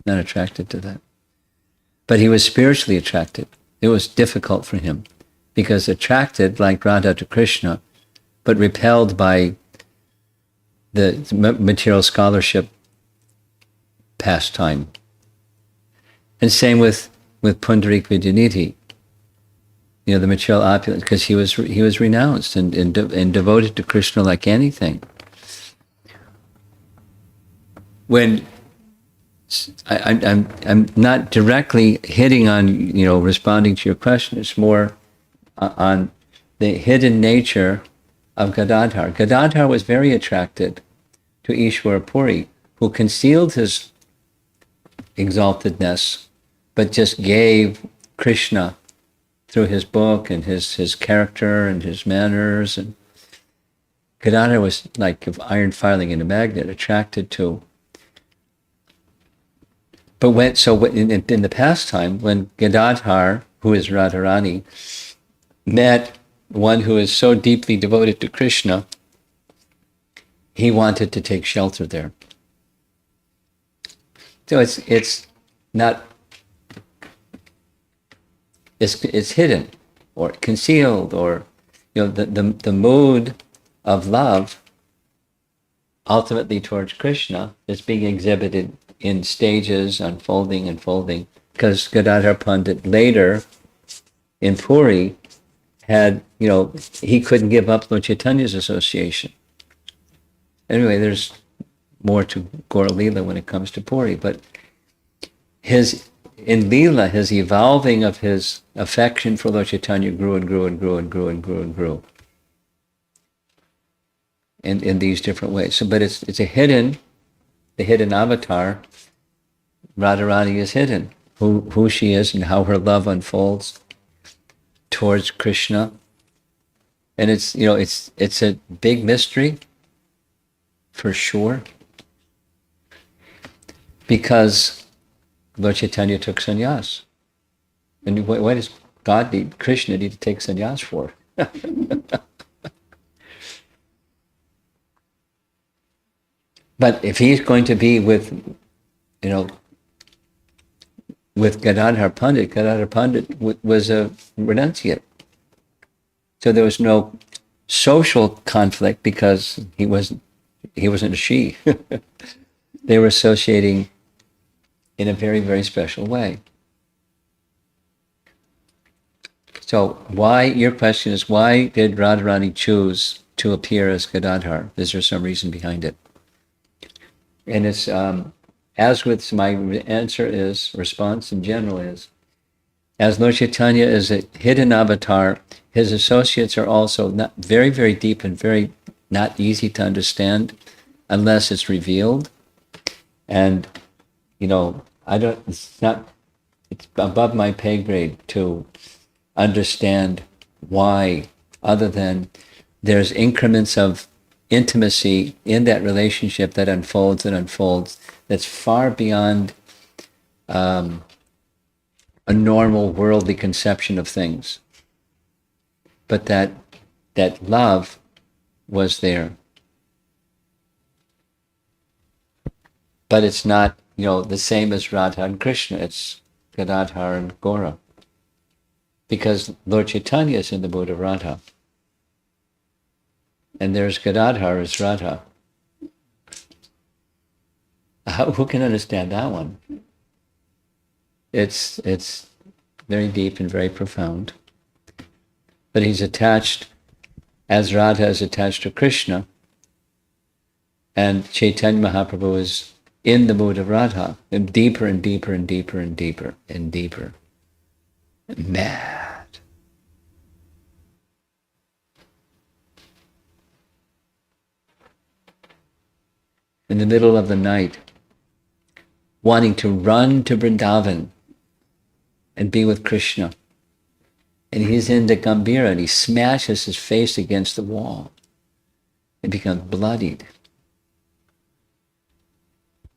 attracted to that. But he was spiritually attracted. It was difficult for him, because attracted like Radha to Krishna, but repelled by the material scholarship pastime. And same with Pundarik Vidyanidhi, the material opulence, because he was renounced and devoted to Krishna like anything. When I'm not directly hitting on responding to your question, it's more on the hidden nature of Gadadhar. Gadadhar was very attracted to Ishwara Puri, who concealed his exaltedness, but just gave Krishna through his book and his character and his manners. And Gadadhar was like iron filing in a magnet, attracted to. But in the pastime, when Gadadhar, who is Radharani, met one who is so deeply devoted to Krishna, he wanted to take shelter there. So it's not, it's hidden or concealed, or the mood of love ultimately towards Krishna is being exhibited in stages, unfolding, because Gadadhar Pandit later in Puri had, he couldn't give up Lord Chaitanya's association. Anyway, there's more to Gaura Leela when it comes to Puri, but in Leela, his evolving of his affection for Lord Chaitanya grew and grew and grew and grew and grew and grew in these different ways. So, but it's the hidden avatar. Radharani is hidden, who she is and how her love unfolds towards Krishna. And it's a big mystery, for sure, because Lord Chaitanya took sannyas. And what does God need, Krishna need to take sannyas for? But if he's going to be with Gadadhar Pandit was a renunciate. So there was no social conflict because he wasn't a she. They were associating in a very, very special way. So your question is, why did Radharani choose to appear as Gadadhar? Is there some reason behind it? And it's, as with my response in general is, as Lord Chaitanya is a hidden avatar, his associates are also not very, very deep and very not easy to understand unless it's revealed. And, it's above my pay grade to understand why, other than there's increments of intimacy in that relationship that unfolds and unfolds that's far beyond a normal worldly conception of things. But that love was there. But it's not, the same as Radha and Krishna. It's Gadadhar and Gaura. Because Lord Chaitanya is in the mood of Radha. And there's Gadadhar as Radha. Who can understand that one? It's very deep and very profound. But he's attached, as Radha is attached to Krishna, and Chaitanya Mahaprabhu is in the mood of Radha, and deeper and deeper and deeper and deeper and deeper. Mad. In the middle of the night, wanting to run to Vrindavan and be with Krishna. And he's in the Gambhira and he smashes his face against the wall and becomes bloodied.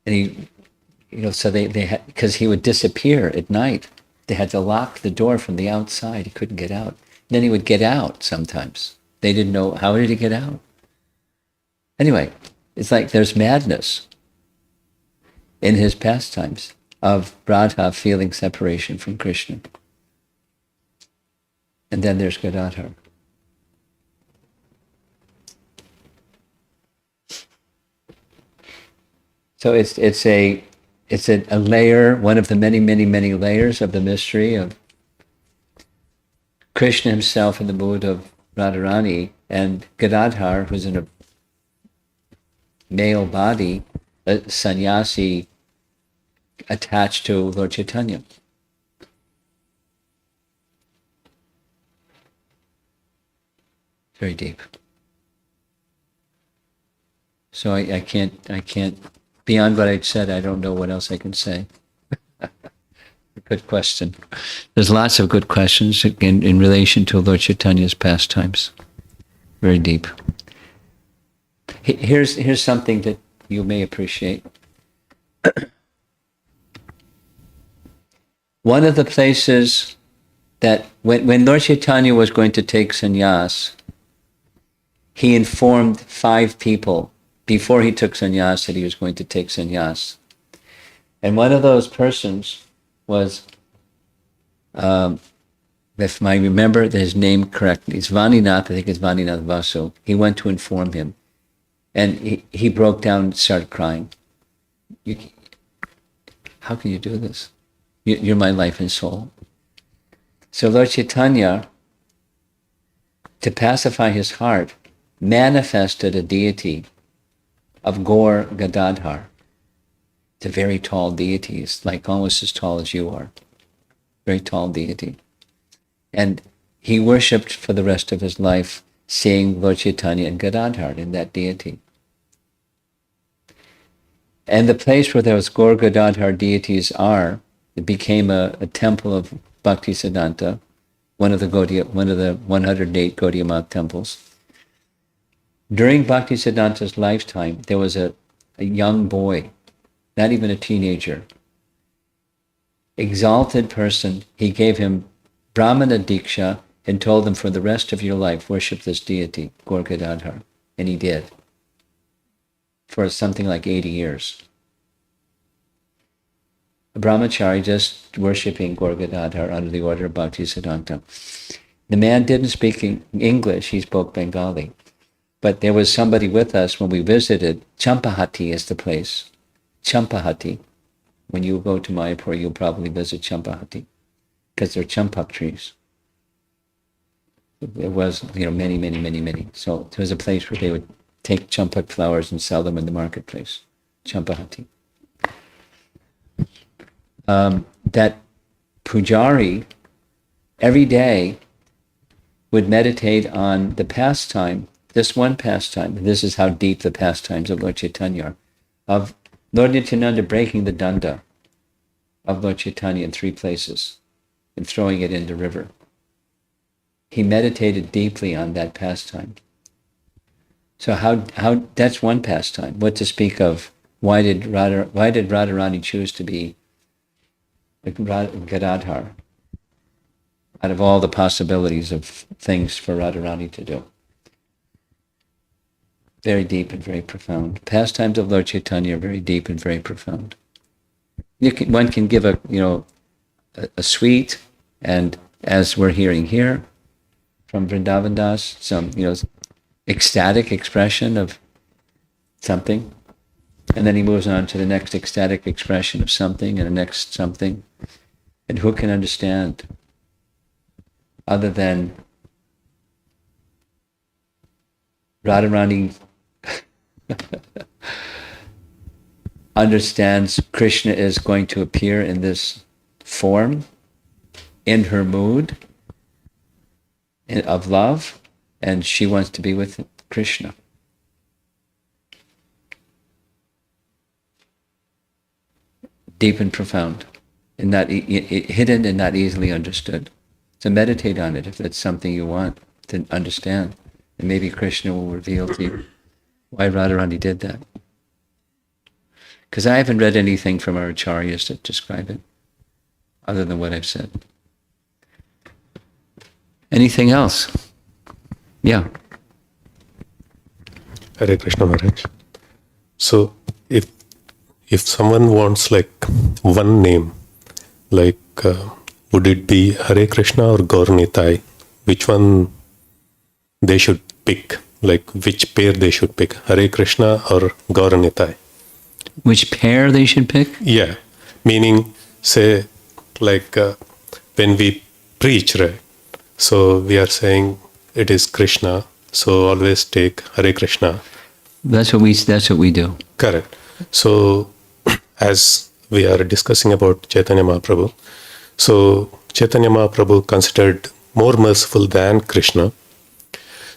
And so they had, because he would disappear at night, they had to lock the door from the outside. He couldn't get out. And then he would get out sometimes. They didn't know, how did he get out? Anyway, it's like there's madness in his pastimes of Radha feeling separation from Krishna. And then there's Gadadhar. So it's a layer, one of the many, many, many layers of the mystery of Krishna himself in the mood of Radharani, and Gadadhar, who's in a male body, a sannyasi attached to Lord Chaitanya. Very deep. So I can't, beyond what I said, I don't know what else I can say. Good question. There's lots of good questions in relation to Lord Chaitanya's pastimes. Very deep. Here's something that you may appreciate. One of the places that when Lord Chaitanya was going to take sannyas, he informed 5 people before he took sannyas that he was going to take sannyas. And one of those persons was, if I remember his name correctly, it's Vaninath, I think it's Vaninath Vasu. He went to inform him. And he broke down and started crying. How can you do this? You're my life and soul. So Lord Chaitanya, to pacify his heart, manifested a deity of Gaur Gadadhar. It's a very tall deity. It's like almost as tall as you are. Very tall deity. And he worshipped for the rest of his life, seeing Lord Chaitanya and Gadadhar in that deity. And the place where those Gaur Gadadhar deities are, it became a temple of Bhaktisiddhanta, one of the 108 Gaudiya Math temples. During Bhaktisiddhanta's lifetime, there was a young boy, not even a teenager, exalted person. He gave him Brahmana Diksha and told him, for the rest of your life, worship this deity, Gaur Gadadhar. And he did, for something like 80 years. A brahmachari just worshipping Gaur Gadadhar under the order of Bhaktisiddhanta. The man didn't speak English, he spoke Bengali. But there was somebody with us when we visited. Champahati is the place. Champahati. When you go to Mayapur, you'll probably visit Champahati, because they're champak trees. There was, many. So there was a place where they would take champak flowers and sell them in the marketplace. Champahati. That pujari every day would meditate on the pastime, this one pastime. This is how deep the pastimes of Lord Chaitanya are, of Lord Nityananda breaking the danda of Lord Chaitanya in 3 places and throwing it in the river. He meditated deeply on that pastime. So how that's one pastime. What to speak of? Why did Radharani choose to be Gadadhar out of all the possibilities of things for Radharani to do? Very deep and very profound. Pastimes of Lord Chaitanya are very deep and very profound. One can give a sweet, and as we're hearing here from Vrindavan Das, some ecstatic expression of something, and then he moves on to the next ecstatic expression of something, and the next something. And who can understand other than Radharani understands Krishna is going to appear in this form, in her mood of love, and she wants to be with Krishna. Deep and profound, and not hidden and not easily understood. So meditate on it if it's something you want to understand, and maybe Krishna will reveal to you why Radharani did that. Because I haven't read anything from our acharyas that describe it, other than what I've said. Anything else? Yeah. Hare Krishna Maharaj. So if someone wants like one name, like would it be Hare Krishna or Gaur Nitai? Which one they should pick? Like which pair they should pick? Hare Krishna or Gaur Nitai? Which pair they should pick? Yeah. Meaning, say, like when we preach, right? So we are saying it is Krishna. So always take Hare Krishna. That's what we do. Correct. So as we are discussing about Chaitanya Mahaprabhu, so Chaitanya Mahaprabhu considered more merciful than Krishna.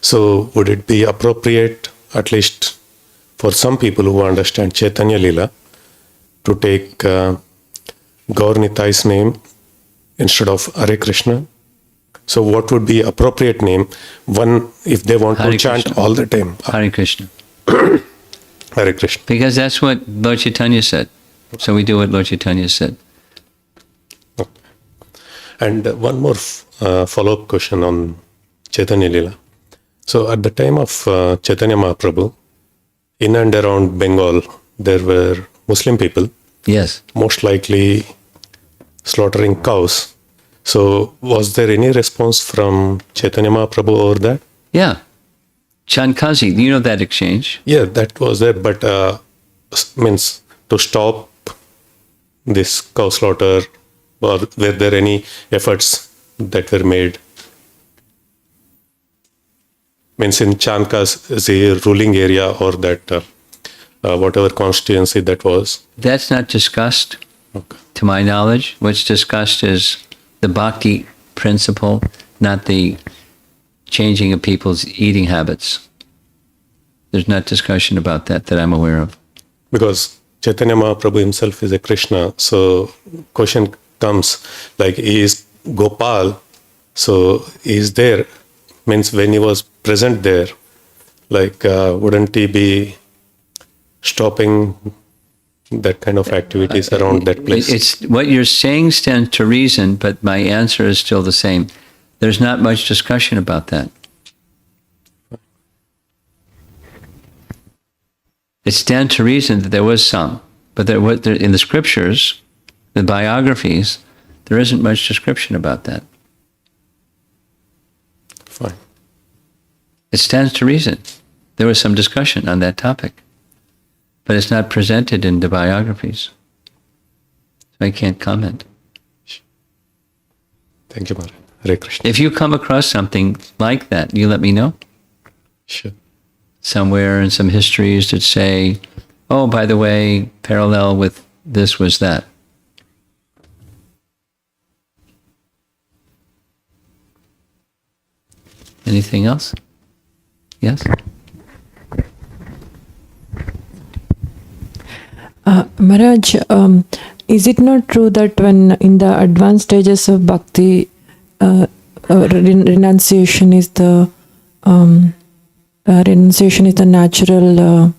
So would it be appropriate, at least for some people who understand Chaitanya Lila, to take Gaur Nitai's name instead of Hare Krishna? So what would be appropriate name? One, if they want Hare to chant Krishna. all the time. Hare Krishna. Hare Krishna. Because that's what Lord Chaitanya said. So we do what Lord Chaitanya said. Okay. And one more follow-up question on Chaitanya Lila. So at the time of Chaitanya Mahaprabhu, in and around Bengal, there were Muslim people, Yes. most likely slaughtering cows. So was there any response from Chaitanya Mahaprabhu over that? Yeah. Chankazi, you know that exchange? Yeah, that was there, but means to stop this cow slaughter, or were there any efforts that were made? Means in Chankas, the ruling area, or that whatever constituency that was. That's not discussed, Okay. to my knowledge. What's discussed is the bhakti principle, not the changing of people's eating habits. There's not discussion about that I'm aware of. Because Chaitanya Mahaprabhu himself is a Krishna, so question comes like, he is Gopal, so he is there, means when he was present there, like wouldn't he be stopping that kind of activities around that place? It's what you're saying stands to reason, but my answer is still the same. There's not much discussion about that. It stands to reason that there was some, but there, in the scriptures, the biographies, there isn't much description about that. Fine. It stands to reason. There was some discussion on that topic, but it's not presented in the biographies. So I can't comment. Thank you, Maharaj. Hare Krishna. If you come across something like that, you let me know. Sure. Somewhere in some histories that say, oh, by the way, parallel with this was that. Anything else? Yes? Maharaj, is it not true that when in the advanced stages of bhakti, renunciation is the natural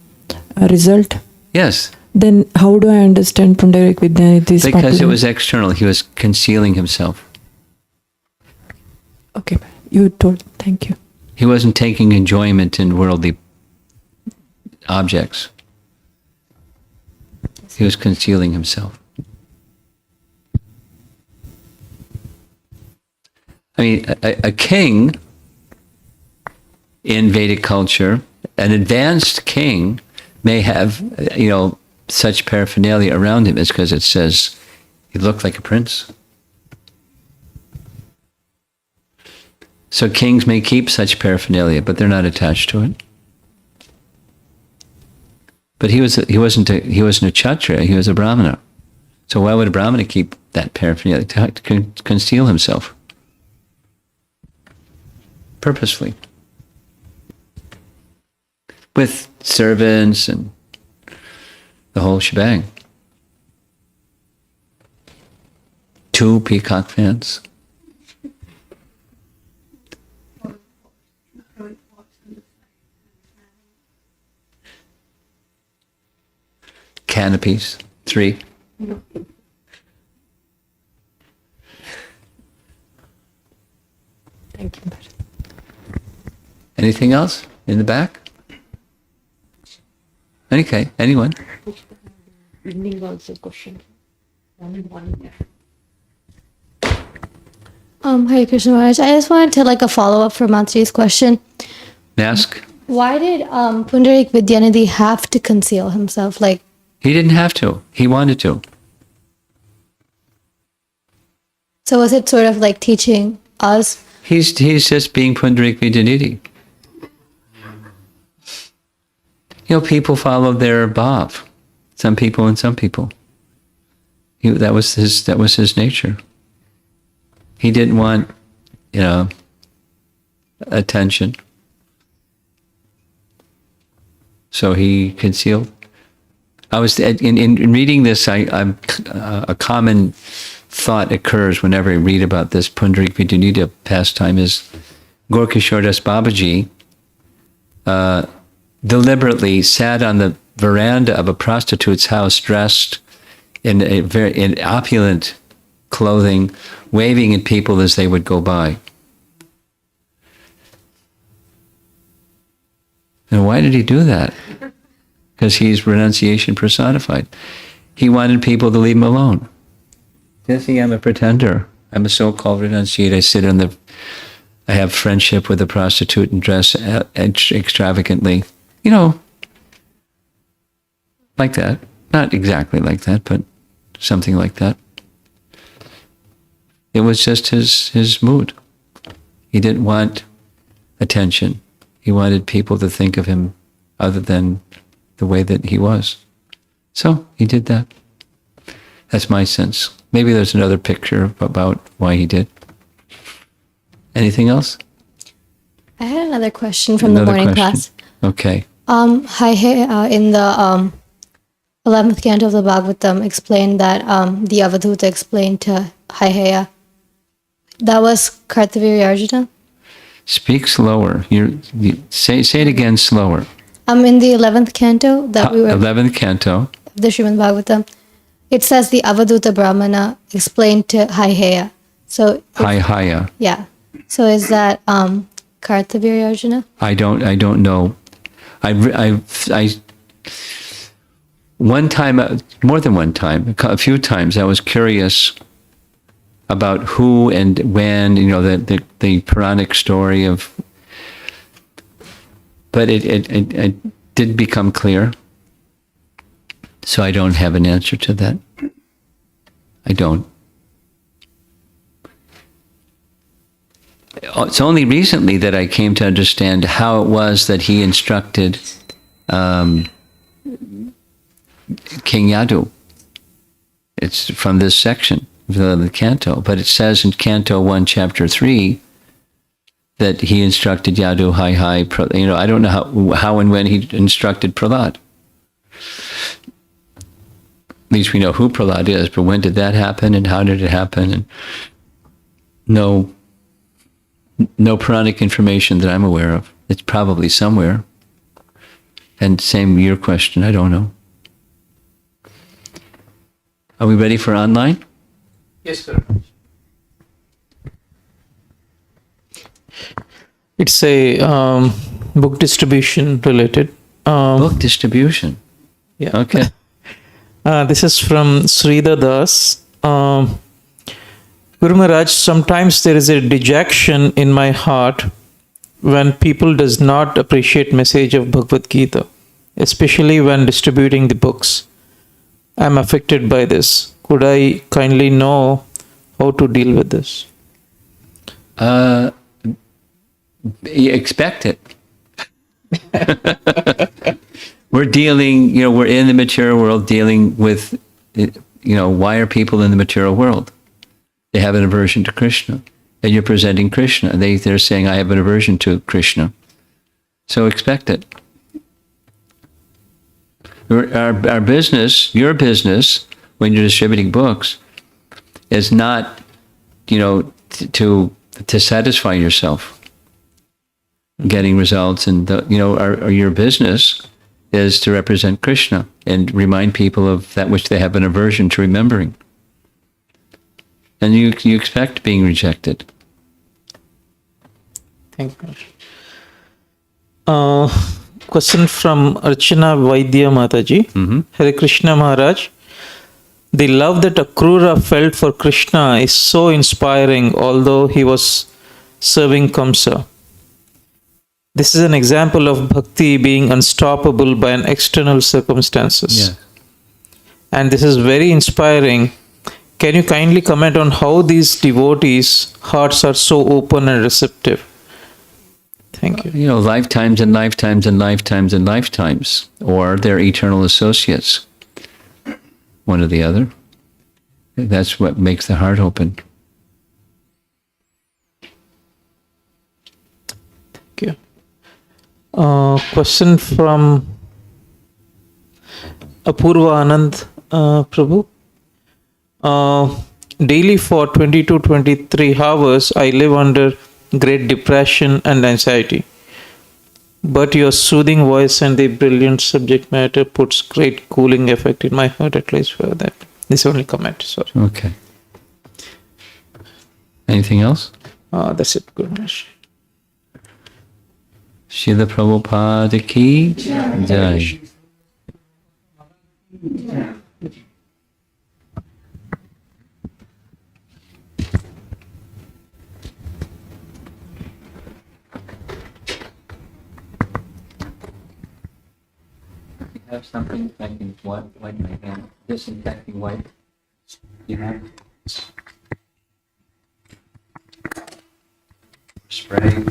result? Yes, Then how do I understand Pundarik Vidyanidhi's because it was external. He was concealing himself. Okay, you told. Thank you. He wasn't taking enjoyment in worldly objects. He was concealing himself. I mean, a king in Vedic culture, an advanced king may have, such paraphernalia around him. It's because it says he looked like a prince. So kings may keep such paraphernalia, but they're not attached to it. But he wasn't a Kshatriya, he was a Brahmana. So why would a Brahmana keep that paraphernalia? To conceal himself. Purposefully. With servants and the whole shebang. 2 peacock fans. Canopies, 3. Thank you, Maharaj. Anything else in the back? Okay, anyone? Ending also question. Hare Krishna Maharaj, I just wanted to a follow-up for Matri's question. Ask. Why did Pundarik Vidyanidhi have to conceal himself? He didn't have to. He wanted to. So was it sort of like teaching us? He's just being Pundarik Vidyanidhi. People follow their bhav. Some people and some people. That was his nature. He didn't want, attention. So he concealed. I was in reading this. I'm a common thought occurs whenever I read about this Pundarik Vidyanidhi pastime is Gorkishore Das Babaji deliberately sat on the veranda of a prostitute's house, dressed in opulent clothing, waving at people as they would go by. And why did he do that? Because he's renunciation personified. He wanted people to leave him alone. You see, I'm a pretender. I'm a so-called renunciate. I have friendship with a prostitute and dress extravagantly. Like that. Not exactly like that, but something like that. It was just his mood. He didn't want attention. He wanted people to think of him other than the way that he was. So he did that. That's my sense. Maybe there's another picture about why he did. Anything else? I had another question from Another the morning question. class. Okay. In the 11th canto of the Bhagavatam explained that the Avadhuta explained to Haiheya. That was Kartavirya Arjuna? Speak slower. Say it again slower. In the 11th canto that we were 11th canto. the Srimad Bhagavatam, it says the Avadhuta Brahmana explained to Haiheya. So Haya. yeah. So is that Kartavirya Arjuna? I don't know. I one time, more than one time, a few times, I was curious about who and when, the Puranic story of, but it did become clear. So I don't have an answer to that. I don't. It's only recently that I came to understand how it was that he instructed King Yadu. It's from this section of the canto, but it says in Canto 1, Chapter 3, that he instructed Yadu Hai. I don't know how and when he instructed Prahlad. At least we know who Prahlad is, but when did that happen and how did it happen? And no Puranic information that I'm aware of. It's probably somewhere. And same your question, I don't know. Are we ready for online? Yes, sir. It's a book distribution related. Book distribution. Yeah. Okay. This is from Sridhar Das. Guru Maharaj, sometimes there is a dejection in my heart when people does not appreciate message of Bhagavad Gita, especially when distributing the books. I am affected by this. Could I kindly know how to deal with this? You expect it. We're in the material world dealing with, why are people in the material world? They have an aversion to Krishna. And you're presenting Krishna. They're saying, I have an aversion to Krishna. So expect it. Our business, your business, when you're distributing books, is not, to satisfy yourself, getting results, and your business is to represent Krishna and remind people of that which they have an aversion to remembering. And you expect being rejected. Thank you. Question from Archana Vaidya Mataji. Mm-hmm. Hare Krishna Maharaj. The love that Akrura felt for Krishna is so inspiring, although he was serving Kamsa. This is an example of bhakti being unstoppable by an external circumstances. Yeah. And this is very inspiring. Can you kindly comment on how these devotees' hearts are so open and receptive? Thank you. Lifetimes and lifetimes and lifetimes and lifetimes, or they're eternal associates, one or the other. That's what makes the heart open. Thank you. Question from Apurva Anand Prabhu. Daily for 22-23 hours, I live under great depression and anxiety. But your soothing voice and the brilliant subject matter puts great cooling effect in my heart, at least for that. This only comment, sorry. Okay. Anything else? That's it, Guru Maharaj. Srila Prabhupada ki jai. Have something I can wipe my hand, disinfecting wipe. You have spray.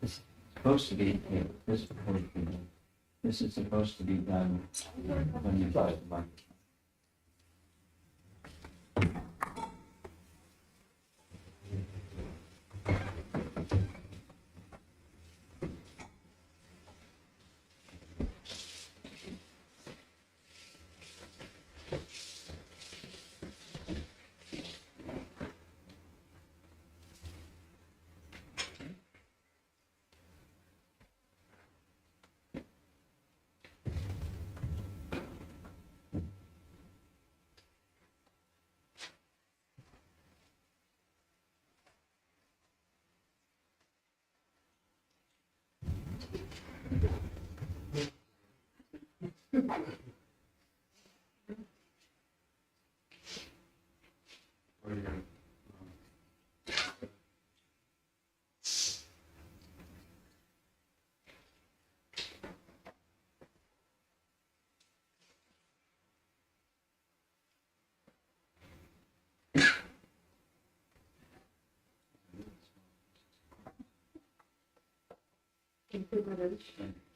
It's supposed to be here. This is supposed to be done when you buy the mic. Thank you, Maharaj.